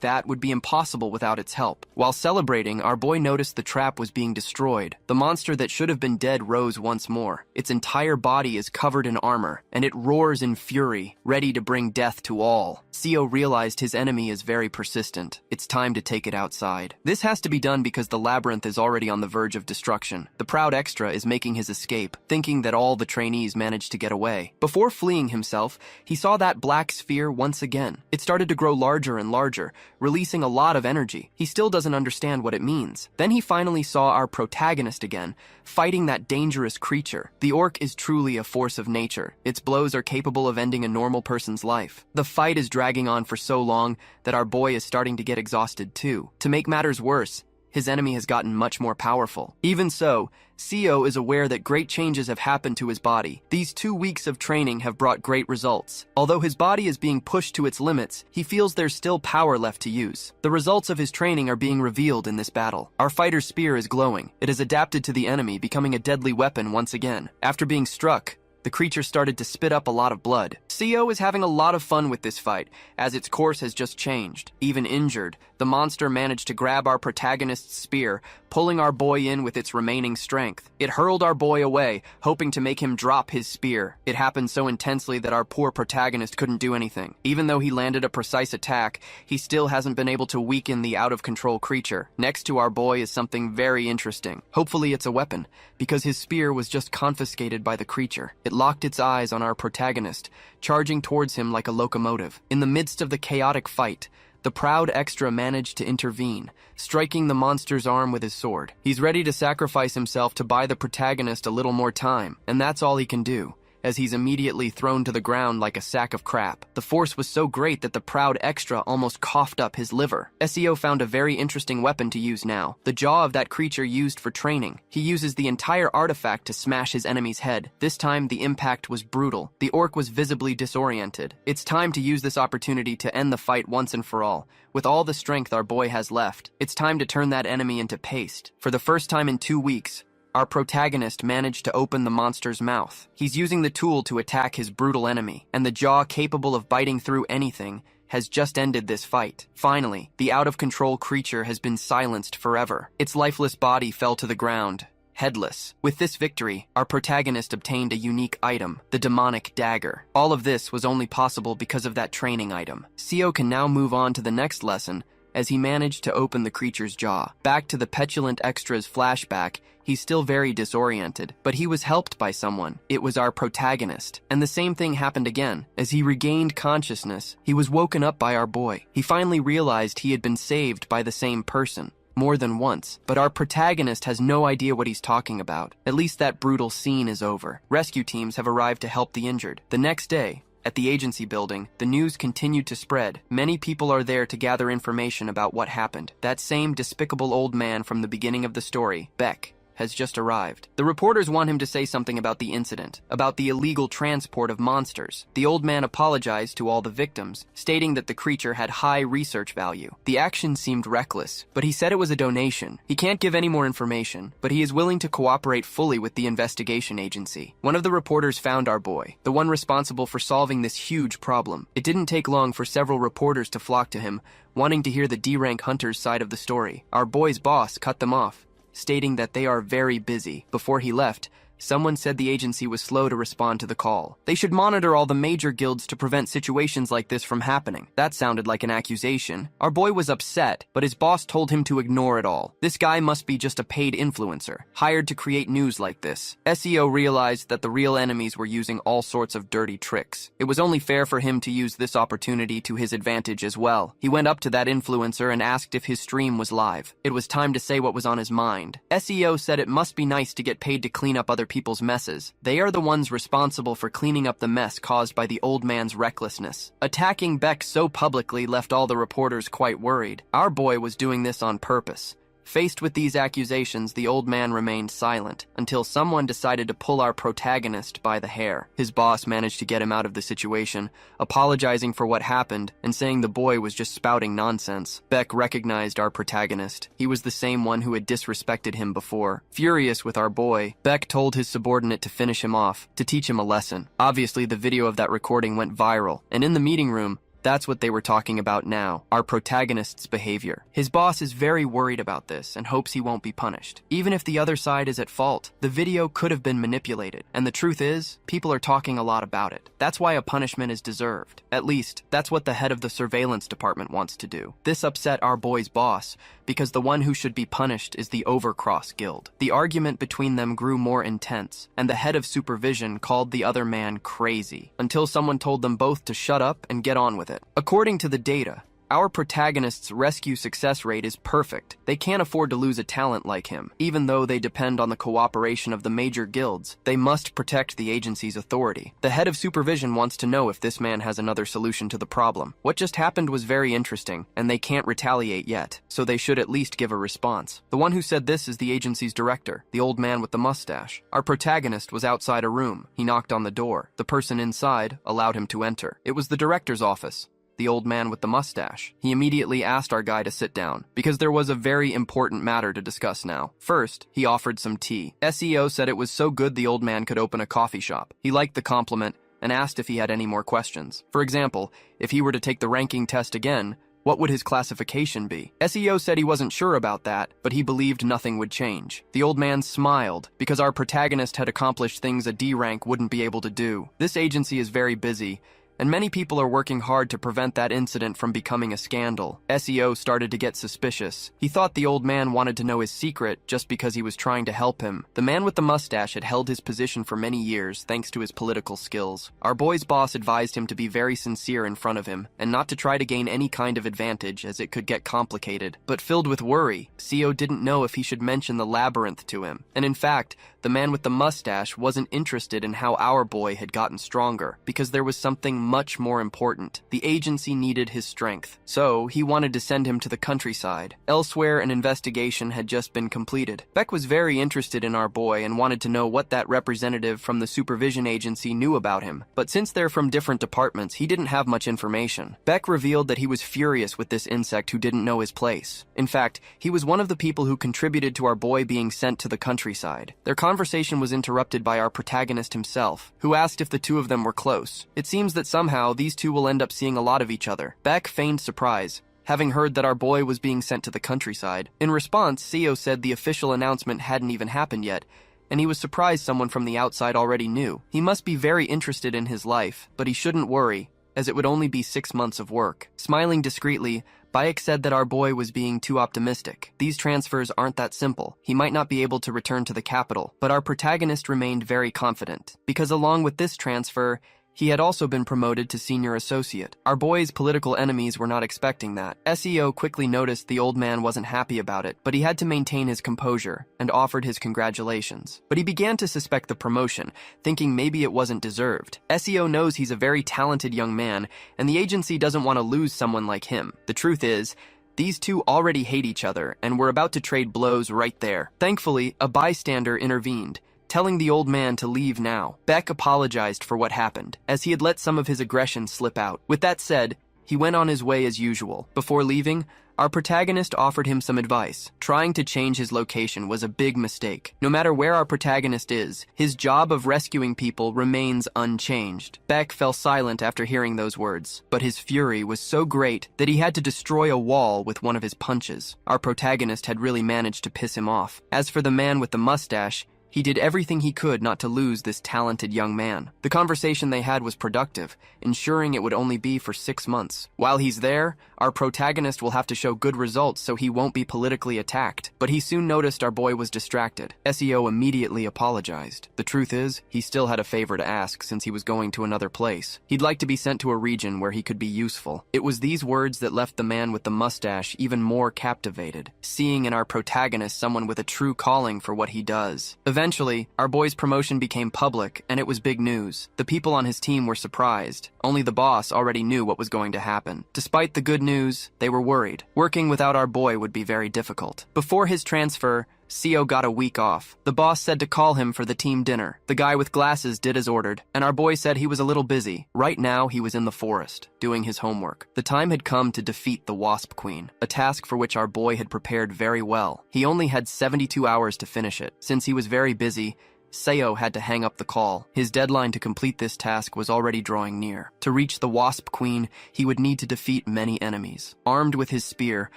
that would be impossible without its help. While celebrating, our boy noticed the trap was being destroyed. The monster that should have been dead rose once more. Its entire body is covered in armor, and it roars in fury, ready to bring death to all. Seo realized his enemy is very persistent. It's time to take it outside. This has to be done because the labyrinth is already on the verge of destruction. The proud extra is making his escape, thinking that all the trainees managed to get away. Before fleeing himself, he saw that black sphere once again. It started to grow larger and larger, releasing a lot of energy. He still doesn't understand what it means. Then he finally saw our protagonist again, fighting that dangerous creature. The orc is truly a force of nature. Its blows are capable of ending a normal person's life. The fight is dragging on for so long that our boy is starting to get exhausted too. To make matters worse, his enemy has gotten much more powerful. Even so, Seo is aware that great changes have happened to his body. These 2 weeks of training have brought great results. Although his body is being pushed to its limits, he feels there's still power left to use. The results of his training are being revealed in this battle. Our fighter's spear is glowing. It has adapted to the enemy, becoming a deadly weapon once again. After being struck, the creature started to spit up a lot of blood. Seo is having a lot of fun with this fight, as its course has just changed. Even injured, the monster managed to grab our protagonist's spear, pulling our boy in with its remaining strength. It hurled our boy away, hoping to make him drop his spear. It happened so intensely that our poor protagonist couldn't do anything. Even though he landed a precise attack, he still hasn't been able to weaken the out-of-control creature. Next to our boy is something very interesting. Hopefully it's a weapon, because his spear was just confiscated by the creature. It locked its eyes on our protagonist, charging towards him like a locomotive. In the midst of the chaotic fight, the proud extra managed to intervene, striking the monster's arm with his sword. He's ready to sacrifice himself to buy the protagonist a little more time, and that's all he can do, as he's immediately thrown to the ground like a sack of crap. The force was so great that the proud extra almost coughed up his liver. Seo found a very interesting weapon to use now, the jaw of that creature used for training. He uses the entire artifact to smash his enemy's head. This time, the impact was brutal. The orc was visibly disoriented. It's time to use this opportunity to end the fight once and for all. With all the strength our boy has left, it's time to turn that enemy into paste. For the first time in 2 weeks, our protagonist managed to open the monster's mouth. He's using the tool to attack his brutal enemy, and the jaw capable of biting through anything has just ended this fight. Finally, the out-of-control creature has been silenced forever. Its lifeless body fell to the ground, headless. With this victory, our protagonist obtained a unique item, the demonic dagger. All of this was only possible because of that training item. Seo can now move on to the next lesson, as he managed to open the creature's jaw. Back to the petulant extra's flashback, he's still very disoriented, but he was helped by someone. It was our protagonist. And the same thing happened again. As he regained consciousness, he was woken up by our boy. He finally realized he had been saved by the same person, more than once. But our protagonist has no idea what he's talking about. At least that brutal scene is over. Rescue teams have arrived to help the injured. The next day, at the agency building, the news continued to spread. Many people are there to gather information about what happened. That same despicable old man from the beginning of the story, Beck, has just arrived. The reporters want him to say something about the incident, about the illegal transport of monsters. The old man apologized to all the victims, stating that the creature had high research value. The action seemed reckless, but he said it was a donation. He can't give any more information, but he is willing to cooperate fully with the investigation agency. One of the reporters found our boy, the one responsible for solving this huge problem. It didn't take long for several reporters to flock to him, wanting to hear the D-rank hunters' side of the story. Our boy's boss cut them off, stating that they are very busy. Before he left, someone said the agency was slow to respond to the call. They should monitor all the major guilds to prevent situations like this from happening. That sounded like an accusation. Our boy was upset, but his boss told him to ignore it all. This guy must be just a paid influencer, hired to create news like this. SEO realized that the real enemies were using all sorts of dirty tricks. It was only fair for him to use this opportunity to his advantage as well. He went up to that influencer and asked if his stream was live. It was time to say what was on his mind. SEO said it must be nice to get paid to clean up other people's messes. They are the ones responsible for cleaning up the mess caused by the old man's recklessness. Attacking Beck so publicly left all the reporters quite worried. Our boy was doing this on purpose. Faced with these accusations, the old man remained silent until someone decided to pull our protagonist by the hair. His boss managed to get him out of the situation, apologizing for what happened and saying the boy was just spouting nonsense. Beck recognized our protagonist. He was the same one who had disrespected him before. Furious with our boy, Beck told his subordinate to finish him off, to teach him a lesson. Obviously, the video of that recording went viral, and in the meeting room, that's what they were talking about now, our protagonist's behavior. His boss is very worried about this and hopes he won't be punished. Even if the other side is at fault, the video could have been manipulated. And the truth is, people are talking a lot about it. That's why a punishment is deserved. At least, that's what the head of the surveillance department wants to do. This upset our boy's boss, because the one who should be punished is the Overcross Guild. The argument between them grew more intense, and the head of supervision called the other man crazy, until someone told them both to shut up and get on with it. According to the data, our protagonist's rescue success rate is perfect. They can't afford to lose a talent like him. Even though they depend on the cooperation of the major guilds, they must protect the agency's authority. The head of supervision wants to know if this man has another solution to the problem. What just happened was very interesting, and they can't retaliate yet, so they should at least give a response. The one who said this is the agency's director, the old man with the mustache. Our protagonist was outside a room. He knocked on the door. The person inside allowed him to enter. It was the director's office, the old man with the mustache. He immediately asked our guy to sit down, because there was a very important matter to discuss now. First, he offered some tea. SEO said it was so good the old man could open a coffee shop. He liked the compliment and asked if he had any more questions. For example, if he were to take the ranking test again, what would his classification be? SEO said he wasn't sure about that, but he believed nothing would change. The old man smiled, because our protagonist had accomplished things a D rank wouldn't be able to do. This agency is very busy, and many people are working hard to prevent that incident from becoming a scandal. SEO started to get suspicious. He thought the old man wanted to know his secret just because he was trying to help him. The man with the mustache had held his position for many years thanks to his political skills. Our boy's boss advised him to be very sincere in front of him and not to try to gain any kind of advantage, as it could get complicated. But filled with worry, CEO didn't know if he should mention the labyrinth to him. And in fact, the man with the mustache wasn't interested in how our boy had gotten stronger, because there was something much more important. The agency needed his strength, so he wanted to send him to the countryside. Elsewhere, an investigation had just been completed. Beck was very interested in our boy and wanted to know what that representative from the supervision agency knew about him. But since they're from different departments, he didn't have much information. Beck revealed that he was furious with this insect who didn't know his place. In fact, he was one of the people who contributed to our boy being sent to the countryside. Their conversation was interrupted by our protagonist himself, who asked if the two of them were close. It seems that somehow these two will end up seeing a lot of each other. Beck feigned surprise, having heard that our boy was being sent to the countryside. In response, CEO said the official announcement hadn't even happened yet, and he was surprised someone from the outside already knew. He must be very interested in his life, but he shouldn't worry, as it would only be 6 months of work. Smiling discreetly, Bayek said that our boy was being too optimistic. These transfers aren't that simple. He might not be able to return to the capital, but our protagonist remained very confident, because along with this transfer, he had also been promoted to senior associate. Our boy's political enemies were not expecting that. SEO quickly noticed the old man wasn't happy about it, but he had to maintain his composure and offered his congratulations. But he began to suspect the promotion, thinking maybe it wasn't deserved. SEO knows he's a very talented young man, and the agency doesn't want to lose someone like him. The truth is, These two already hate each other and were about to trade blows right there. Thankfully, a bystander intervened, telling the old man to leave now. Beck apologized for what happened, as he had let some of his aggression slip out. With that said, he went on his way as usual. Before leaving, our protagonist offered him some advice. Trying to change his location was a big mistake. No matter where our protagonist is, his job of rescuing people remains unchanged. Beck fell silent after hearing those words, but his fury was so great that he had to destroy a wall with one of his punches. Our protagonist had really managed to piss him off. As for the man with the mustache, he did everything he could not to lose this talented young man. The conversation they had was productive, ensuring it would only be for 6 months. While he's there, our protagonist will have to show good results so he won't be politically attacked. But he soon noticed our boy was distracted. SEO immediately apologized. The truth is, he still had a favor to ask since he was going to another place. He'd like to be sent to a region where he could be useful. It was these words that left the man with the mustache even more captivated, seeing in our protagonist someone with a true calling for what he does. Eventually, our boy's promotion became public, and it was big news. The people on his team were surprised. Only the boss already knew what was going to happen. Despite the good news, they were worried. Working without our boy would be very difficult. Before his transfer, CO got a week off. The boss said to call him for the team dinner. The guy with glasses did as ordered, and our boy said he was a little busy. Right now, he was in the forest, doing his homework. The time had come to defeat the Wasp Queen, a task for which our boy had prepared very well. He only had 72 hours to finish it. Since he was very busy, Seo had to hang up the call. His deadline to complete this task was already drawing near. To reach the Wasp Queen, he would need to defeat many enemies. Armed with his spear,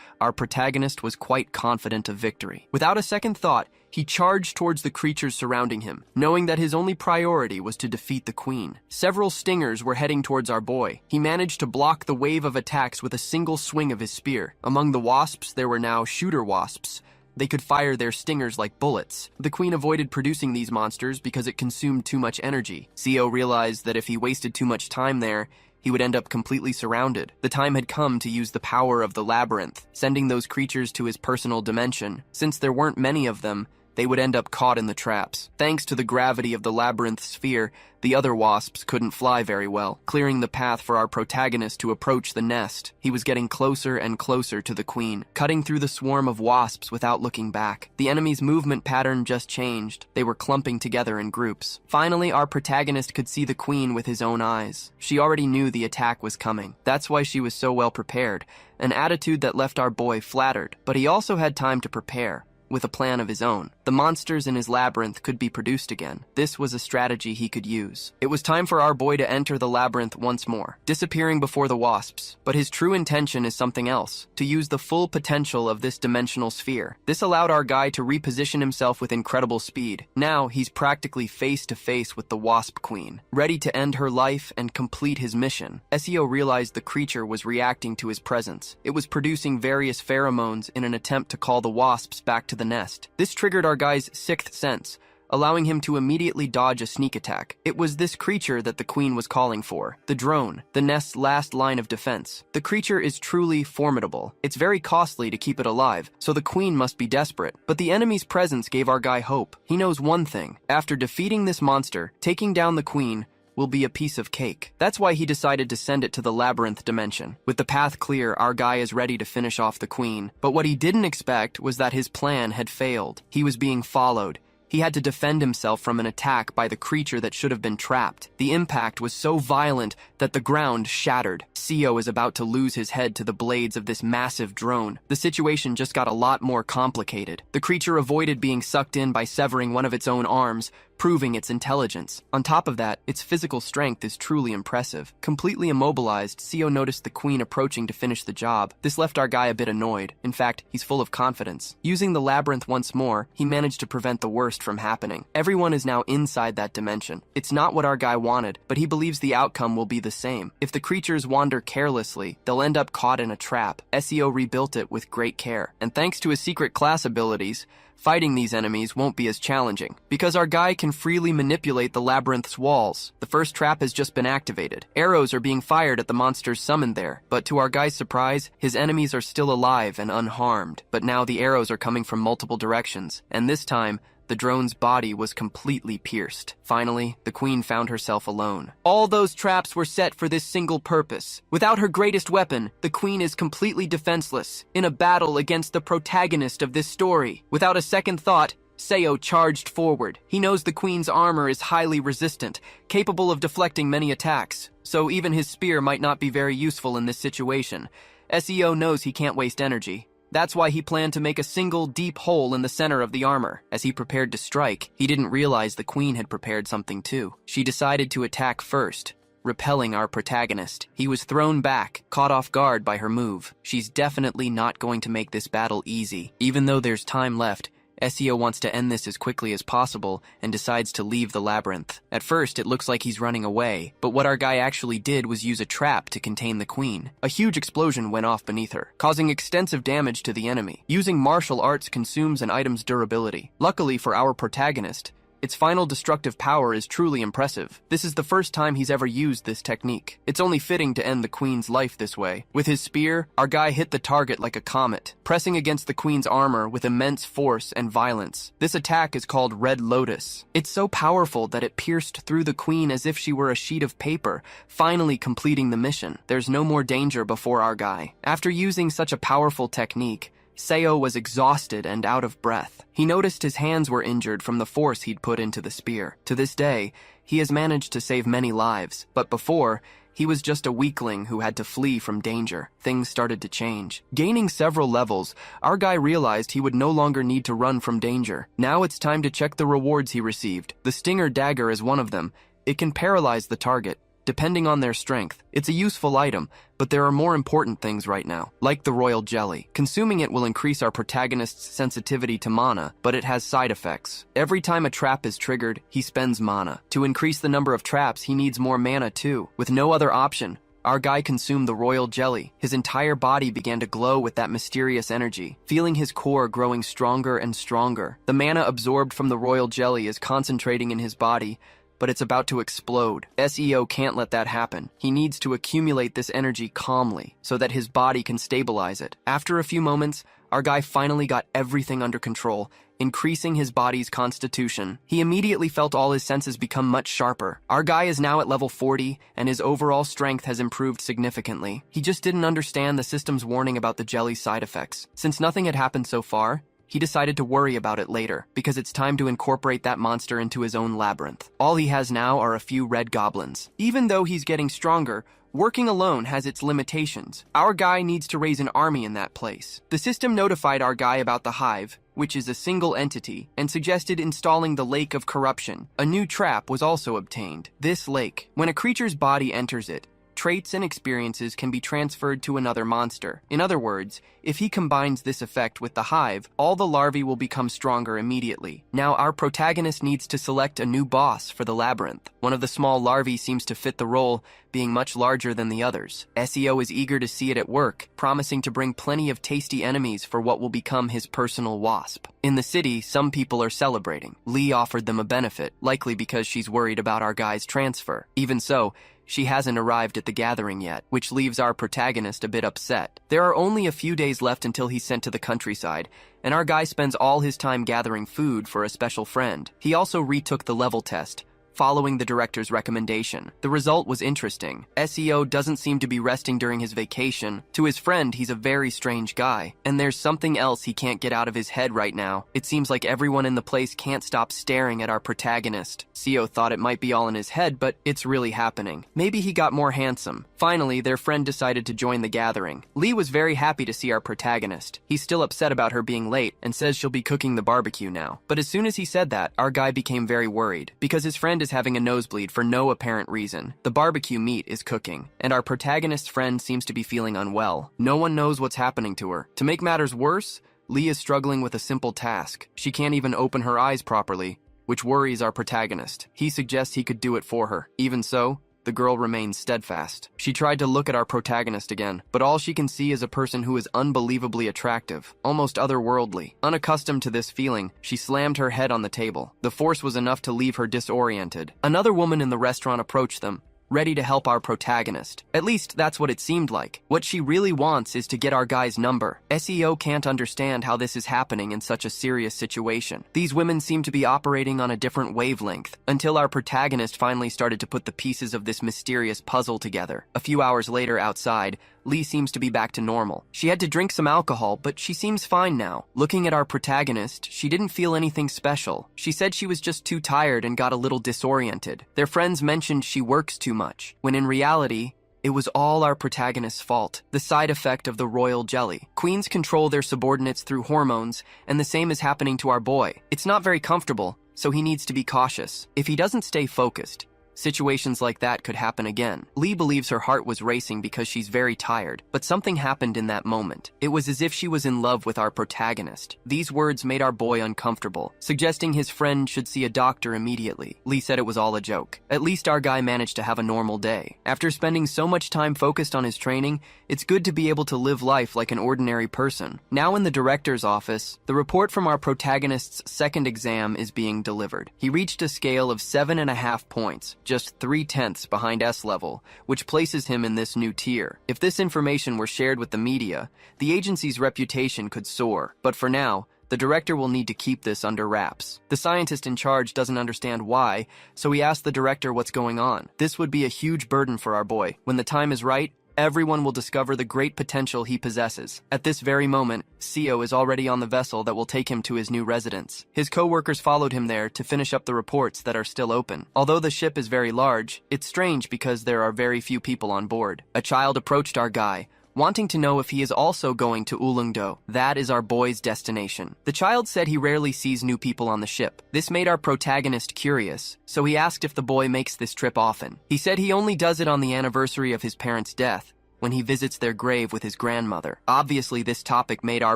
our protagonist was quite confident of victory. Without a second thought, he charged towards the creatures surrounding him, knowing that his only priority was to defeat the queen. Several stingers were heading towards our boy. He managed to block the wave of attacks with a single swing of his spear. Among the wasps, there were now shooter wasps. They could fire their stingers like bullets. The queen avoided producing these monsters because it consumed too much energy. Seo realized that if he wasted too much time there, he would end up completely surrounded. The time had come to use the power of the labyrinth, sending those creatures to his personal dimension. Since there weren't many of them, they would end up caught in the traps. Thanks to the gravity of the labyrinth sphere, the other wasps couldn't fly very well, clearing the path for our protagonist to approach the nest. He was getting closer and closer to the queen, cutting through the swarm of wasps without looking back. The enemy's movement pattern just changed. They were clumping together in groups. Finally, our protagonist could see the queen with his own eyes. She already knew the attack was coming. That's why she was so well prepared, an attitude that left our boy flattered. But he also had time to prepare, with a plan of his own. The monsters in his labyrinth could be produced again. This was a strategy he could use. It was time for our boy to enter the labyrinth once more, disappearing before the wasps. But his true intention is something else, to use the full potential of this dimensional sphere. This allowed our guy to reposition himself with incredible speed. Now he's practically face to face with the Wasp Queen, ready to end her life and complete his mission. SEO realized the creature was reacting to his presence. It was producing various pheromones in an attempt to call the wasps back to the nest. This triggered our guy's sixth sense, allowing him to immediately dodge a sneak attack. It was this creature that the queen was calling for, the drone, the nest's last line of defense. The creature is truly formidable. It's very costly to keep it alive, so the queen must be desperate. But the enemy's presence gave our guy hope. He knows one thing: after defeating this monster, taking down the queen will be a piece of cake. That's why he decided to send it to the labyrinth dimension. With the path clear, our guy is ready to finish off the queen. But what he didn't expect was that his plan had failed. He was being followed. He had to defend himself from an attack by the creature that should have been trapped. The impact was so violent that the ground shattered. Seo is about to lose his head to the blades of this massive drone. The situation just got a lot more complicated. The creature avoided being sucked in by severing one of its own arms, proving its intelligence. On top of that, its physical strength is truly impressive. Completely immobilized, Seo noticed the queen approaching to finish the job. This left our guy a bit annoyed. In fact, he's full of confidence. Using the labyrinth once more, he managed to prevent the worst from happening. Everyone is now inside that dimension. It's not what our guy wanted, but he believes the outcome will be the same. If the creatures wander carelessly, they'll end up caught in a trap. SEO rebuilt it with great care, and thanks to his secret class abilities, fighting these enemies won't be as challenging, because our guy can freely manipulate the labyrinth's walls. The first trap has just been activated. Arrows are being fired at the monsters summoned there, but to our guy's surprise, his enemies are still alive and unharmed. But now the arrows are coming from multiple directions, and this time, The drone's body was completely pierced. Finally, the queen found herself alone. All those traps were set for this single purpose. Without her greatest weapon, the queen is completely defenseless in a battle against the protagonist of this story. Without a second thought, Seo charged forward. He knows the queen's armor is highly resistant, capable of deflecting many attacks, so even his spear might not be very useful in this situation. Seo knows he can't waste energy. That's why he planned to make a single deep hole in the center of the armor. As he prepared to strike, he didn't realize the queen had prepared something too. She decided to attack first, repelling our protagonist. He was thrown back, caught off guard by her move. She's definitely not going to make this battle easy. Even though there's time left, Seo wants to end this as quickly as possible and decides to leave the labyrinth. At first, it looks like he's running away, but what our guy actually did was use a trap to contain the queen. A huge explosion went off beneath her, causing extensive damage to the enemy. Using martial arts consumes an item's durability. Luckily for our protagonist, its final destructive power is truly impressive. This is the first time he's ever used this technique. It's only fitting to end the queen's life this way. With his spear, our guy hit the target like a comet, pressing against the queen's armor with immense force and violence. This attack is called Red Lotus. It's so powerful that it pierced through the queen as if she were a sheet of paper, finally completing the mission. There's no more danger before our guy. After using such a powerful technique, Seo was exhausted and out of breath. He noticed his hands were injured from the force he'd put into the spear. To this day, he has managed to save many lives, but before, he was just a weakling who had to flee from danger. Things started to change. Gaining several levels, our guy realized he would no longer need to run from danger. Now it's time to check the rewards he received. The Stinger Dagger is one of them. It can paralyze the target, depending on their strength. It's a useful item, but there are more important things right now, like the Royal Jelly. Consuming it will increase our protagonist's sensitivity to mana, but it has side effects. Every time a trap is triggered, he spends mana. To increase the number of traps, he needs more mana too. With no other option, our guy consumed the Royal Jelly. His entire body began to glow with that mysterious energy, feeling his core growing stronger and stronger. The mana absorbed from the Royal Jelly is concentrating in his body, but it's about to explode. Seo can't let that happen. He needs to accumulate this energy calmly so that his body can stabilize it. After a few moments, our guy finally got everything under control, increasing his body's constitution. He immediately felt all his senses become much sharper. Our guy is now at level 40, and his overall strength has improved significantly. He just didn't understand the system's warning about the jelly's side effects. Since nothing had happened so far, he decided to worry about it later, because it's time to incorporate that monster into his own labyrinth. All he has now are a few red goblins. Even though he's getting stronger, working alone has its limitations. Our guy needs to raise an army in that place. The system notified our guy about the Hive, which is a single entity, and suggested installing the Lake of Corruption. A new trap was also obtained. This lake, when a creature's body enters it, traits and experiences can be transferred to another monster. In other words, if he combines this effect with the Hive, all the larvae will become stronger immediately. Now our protagonist needs to select a new boss for the labyrinth. One of the small larvae seems to fit the role, being much larger than the others. Seo is eager to see it at work, promising to bring plenty of tasty enemies for what will become his personal wasp. In the city, some people are celebrating. Lee offered them a benefit, likely because she's worried about our guy's transfer. Even so, she hasn't arrived at the gathering yet, which leaves our protagonist a bit upset. There are only a few days left until he's sent to the countryside, and our guy spends all his time gathering food for a special friend. He also retook the level test, following the director's recommendation. The result was interesting. Seo doesn't seem to be resting during his vacation. To his friend, he's a very strange guy. And there's something else he can't get out of his head right now. It seems like everyone in the place can't stop staring at our protagonist. Seo thought it might be all in his head, but it's really happening. Maybe he got more handsome. Finally, their friend decided to join the gathering. Lee was very happy to see our protagonist. He's still upset about her being late and says she'll be cooking the barbecue now. But as soon as he said that, our guy became very worried because his friend is having a nosebleed for no apparent reason. The barbecue meat is cooking, and our protagonist's friend seems to be feeling unwell. No one knows what's happening to her. To make matters worse, Lee is struggling with a simple task. She can't even open her eyes properly, which worries our protagonist. He suggests he could do it for her. Even so, the girl remains steadfast. She tried to look at our protagonist again, but all she can see is a person who is unbelievably attractive, almost otherworldly. Unaccustomed to this feeling, she slammed her head on the table. The force was enough to leave her disoriented. Another woman in the restaurant approached them, ready to help our protagonist. At least that's what it seemed like. What she really wants is to get our guy's number. SEO can't understand how this is happening in such a serious situation. These women seem to be operating on a different wavelength, until our protagonist finally started to put the pieces of this mysterious puzzle together. A few hours later outside, Lee seems to be back to normal. She had to drink some alcohol, but she seems fine now. Looking at our protagonist, she didn't feel anything special. She said she was just too tired and got a little disoriented. Their friends mentioned she works too much, when in reality, it was all our protagonist's fault, the side effect of the royal jelly. Queens control their subordinates through hormones, and the same is happening to our boy. It's not very comfortable, so he needs to be cautious. If he doesn't stay focused, situations like that could happen again. Lee believes her heart was racing because she's very tired, but something happened in that moment. It was as if she was in love with our protagonist. These words made our boy uncomfortable, suggesting his friend should see a doctor immediately. Lee said it was all a joke. At least our guy managed to have a normal day. After spending so much time focused on his training, it's good to be able to live life like an ordinary person. Now in the director's office, the report from our protagonist's second exam is being delivered. He reached a scale of 7.5 points, just 3/10 behind S level, which places him in this new tier. If this information were shared with the media, the agency's reputation could soar. But for now, the director will need to keep this under wraps. The scientist in charge doesn't understand why, so he asked the director what's going on. This would be a huge burden for our boy. When the time is right, everyone will discover the great potential he possesses. At this very moment, Seo is already on the vessel that will take him to his new residence. His co-workers followed him there to finish up the reports that are still open. Although the ship is very large, it's strange because there are very few people on board. A child approached our guy, wanting to know if he is also going to Ulleungdo. That is our boy's destination. The child said he rarely sees new people on the ship. This made our protagonist curious, so he asked if the boy makes this trip often. He said he only does it on the anniversary of his parents' death, when he visits their grave with his grandmother. Obviously, this topic made our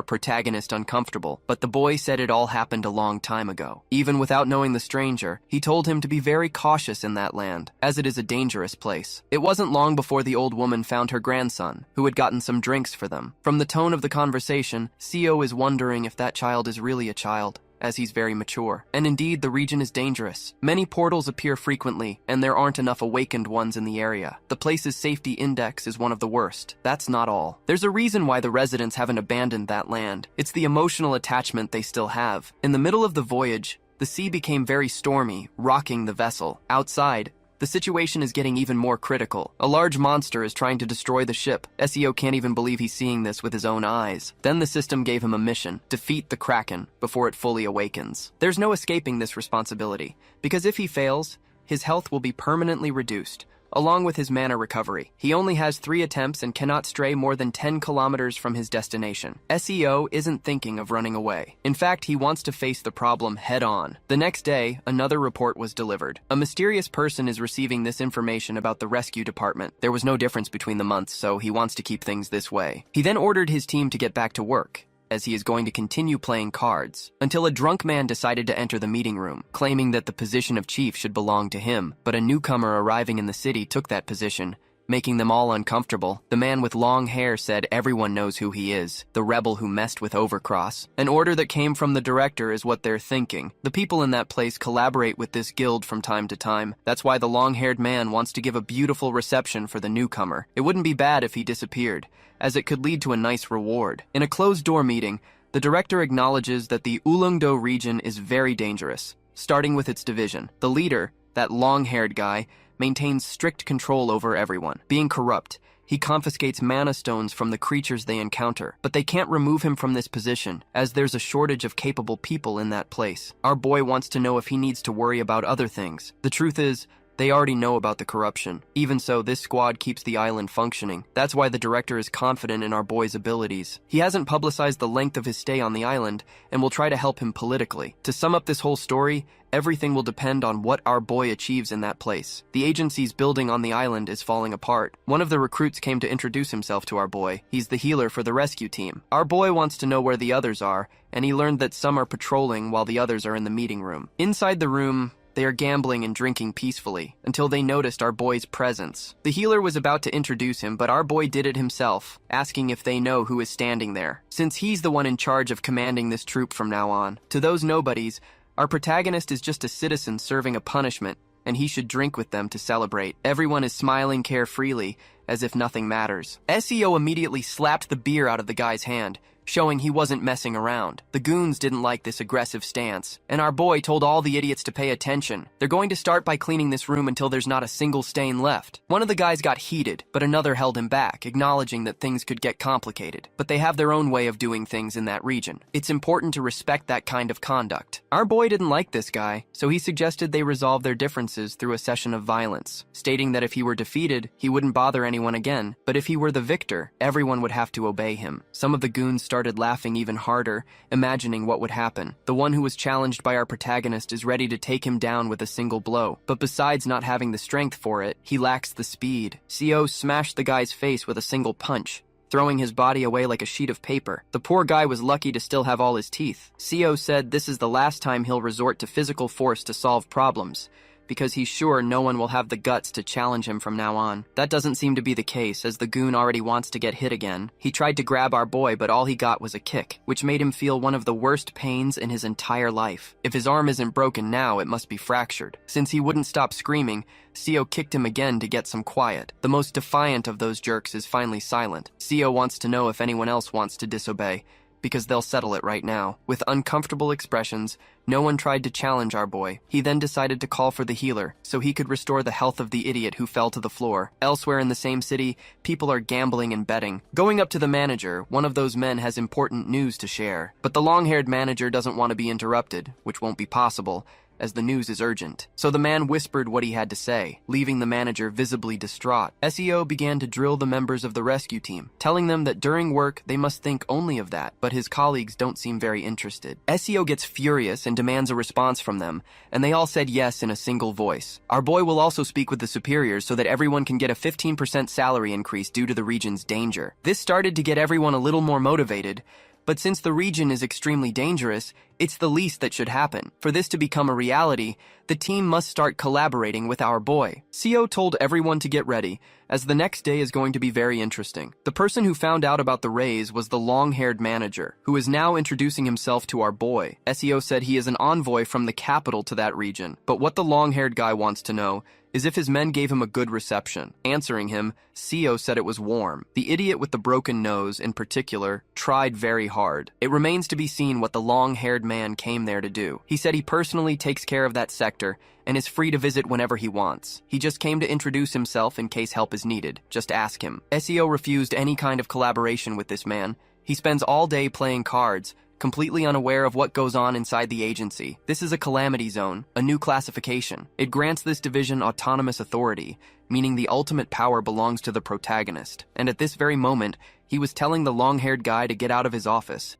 protagonist uncomfortable, but the boy said it all happened a long time ago. Even without knowing the stranger, he told him to be very cautious in that land, as it is a dangerous place. It wasn't long before the old woman found her grandson, who had gotten some drinks for them. From the tone of the conversation, Seo is wondering if that child is really a child, as he's very mature. And indeed, the region is dangerous. Many portals appear frequently, and there aren't enough awakened ones in the area. The place's safety index is one of the worst. That's not all. There's a reason why the residents haven't abandoned that land. It's the emotional attachment they still have. In the middle of the voyage, the sea became very stormy, rocking the vessel. Outside, the situation is getting even more critical. A large monster is trying to destroy the ship. SEO can't even believe he's seeing this with his own eyes. Then the system gave him a mission: defeat the Kraken before it fully awakens. There's no escaping this responsibility, because if he fails, his health will be permanently reduced, along with his mana recovery. He only has 3 attempts and cannot stray more than 10 kilometers from his destination. SEO isn't thinking of running away. In fact, he wants to face the problem head on. The next day, another report was delivered. A mysterious person is receiving this information about the rescue department. There was no difference between the months, so he wants to keep things this way. He then ordered his team to get back to work, as he is going to continue playing cards, until a drunk man decided to enter the meeting room, claiming that the position of chief should belong to him. But a newcomer arriving in the city took that position, making them all uncomfortable. The man with long hair said everyone knows who he is, the rebel who messed with Overcross. An order that came from the director is what they're thinking. The people in that place collaborate with this guild from time to time. That's why the long-haired man wants to give a beautiful reception for the newcomer. It wouldn't be bad if he disappeared, as it could lead to a nice reward. In a closed-door meeting, the director acknowledges that the Ulleungdo region is very dangerous, starting with its division. The leader, that long-haired guy, maintains strict control over everyone. Being corrupt, he confiscates mana stones from the creatures they encounter, but they can't remove him from this position, as there's a shortage of capable people in that place. Our boy wants to know if he needs to worry about other things. The truth is, they already know about the corruption. Even so, this squad keeps the island functioning. That's why the director is confident in our boy's abilities. He hasn't publicized the length of his stay on the island, and will try to help him politically. To sum up this whole story, everything will depend on what our boy achieves in that place. The agency's building on the island is falling apart. One of the recruits came to introduce himself to our boy. He's the healer for the rescue team. Our boy wants to know where the others are, and he learned that some are patrolling while the others are in the meeting room. Inside the room, they are gambling and drinking peacefully, until they noticed our boy's presence. The healer was about to introduce him, but our boy did it himself, asking if they know who is standing there, since he's the one in charge of commanding this troop from now on. To those nobodies, our protagonist is just a citizen serving a punishment, and he should drink with them to celebrate. Everyone is smiling carefreely, as if nothing matters. SEO immediately slapped the beer out of the guy's hand, showing he wasn't messing around. The goons didn't like this aggressive stance, and our boy told all the idiots to pay attention. They're going to start by cleaning this room until there's not a single stain left. One of the guys got heated, but another held him back, acknowledging that things could get complicated. But they have their own way of doing things in that region. It's important to respect that kind of conduct. Our boy didn't like this guy, so he suggested they resolve their differences through a session of violence, stating that if he were defeated, he wouldn't bother anyone again, but if he were the victor, everyone would have to obey him. Some of the goons started laughing even harder, imagining what would happen. The one who was challenged by our protagonist is ready to take him down with a single blow, but besides not having the strength for it, he lacks the speed. CO smashed the guy's face with a single punch, throwing his body away like a sheet of paper. The poor guy was lucky to still have all his teeth. CO said this is the last time he'll resort to physical force to solve problems, because he's sure no one will have the guts to challenge him from now on. That doesn't seem to be the case, as the goon already wants to get hit again. He tried to grab our boy, but all he got was a kick, which made him feel one of the worst pains in his entire life. If his arm isn't broken now, it must be fractured. Since he wouldn't stop screaming, CO kicked him again to get some quiet. The most defiant of those jerks is finally silent. CO wants to know if anyone else wants to disobey, because they'll settle it right now. With uncomfortable expressions, no one tried to challenge our boy. He then decided to call for the healer, so he could restore the health of the idiot who fell to the floor. Elsewhere in the same city, people are gambling and betting. Going up to the manager, one of those men has important news to share. But the long-haired manager doesn't want to be interrupted, which won't be possible, as the news is urgent. So the man whispered what he had to say, leaving the manager visibly distraught. SEO began to drill the members of the rescue team, telling them that during work they must think only of that, but his colleagues don't seem very interested. SEO gets furious and demands a response from them, and they all said yes in a single voice. Our boy will also speak with the superiors so that everyone can get a 15% salary increase due to the region's danger. This started to get everyone a little more motivated, but since the region is extremely dangerous, it's the least that should happen. For this to become a reality, the team must start collaborating with our boy. CO told everyone to get ready, as the next day is going to be very interesting. The person who found out about the raise was the long-haired manager, who is now introducing himself to our boy. SEO said he is an envoy from the capital to that region, but what the long-haired guy wants to know is if his men gave him a good reception. Answering him, CO said it was warm. The idiot with the broken nose, in particular, tried very hard. It remains to be seen what the long-haired man came there to do. He said he personally takes care of that sector and is free to visit whenever he wants. He just came to introduce himself in case help is needed. Just ask him. SEO refused any kind of collaboration with this man. He spends all day playing cards, completely unaware of what goes on inside the agency. This is a calamity zone, a new classification. It grants this division autonomous authority, meaning the ultimate power belongs to the protagonist. And at this very moment, he was telling the long-haired guy to get out of his office,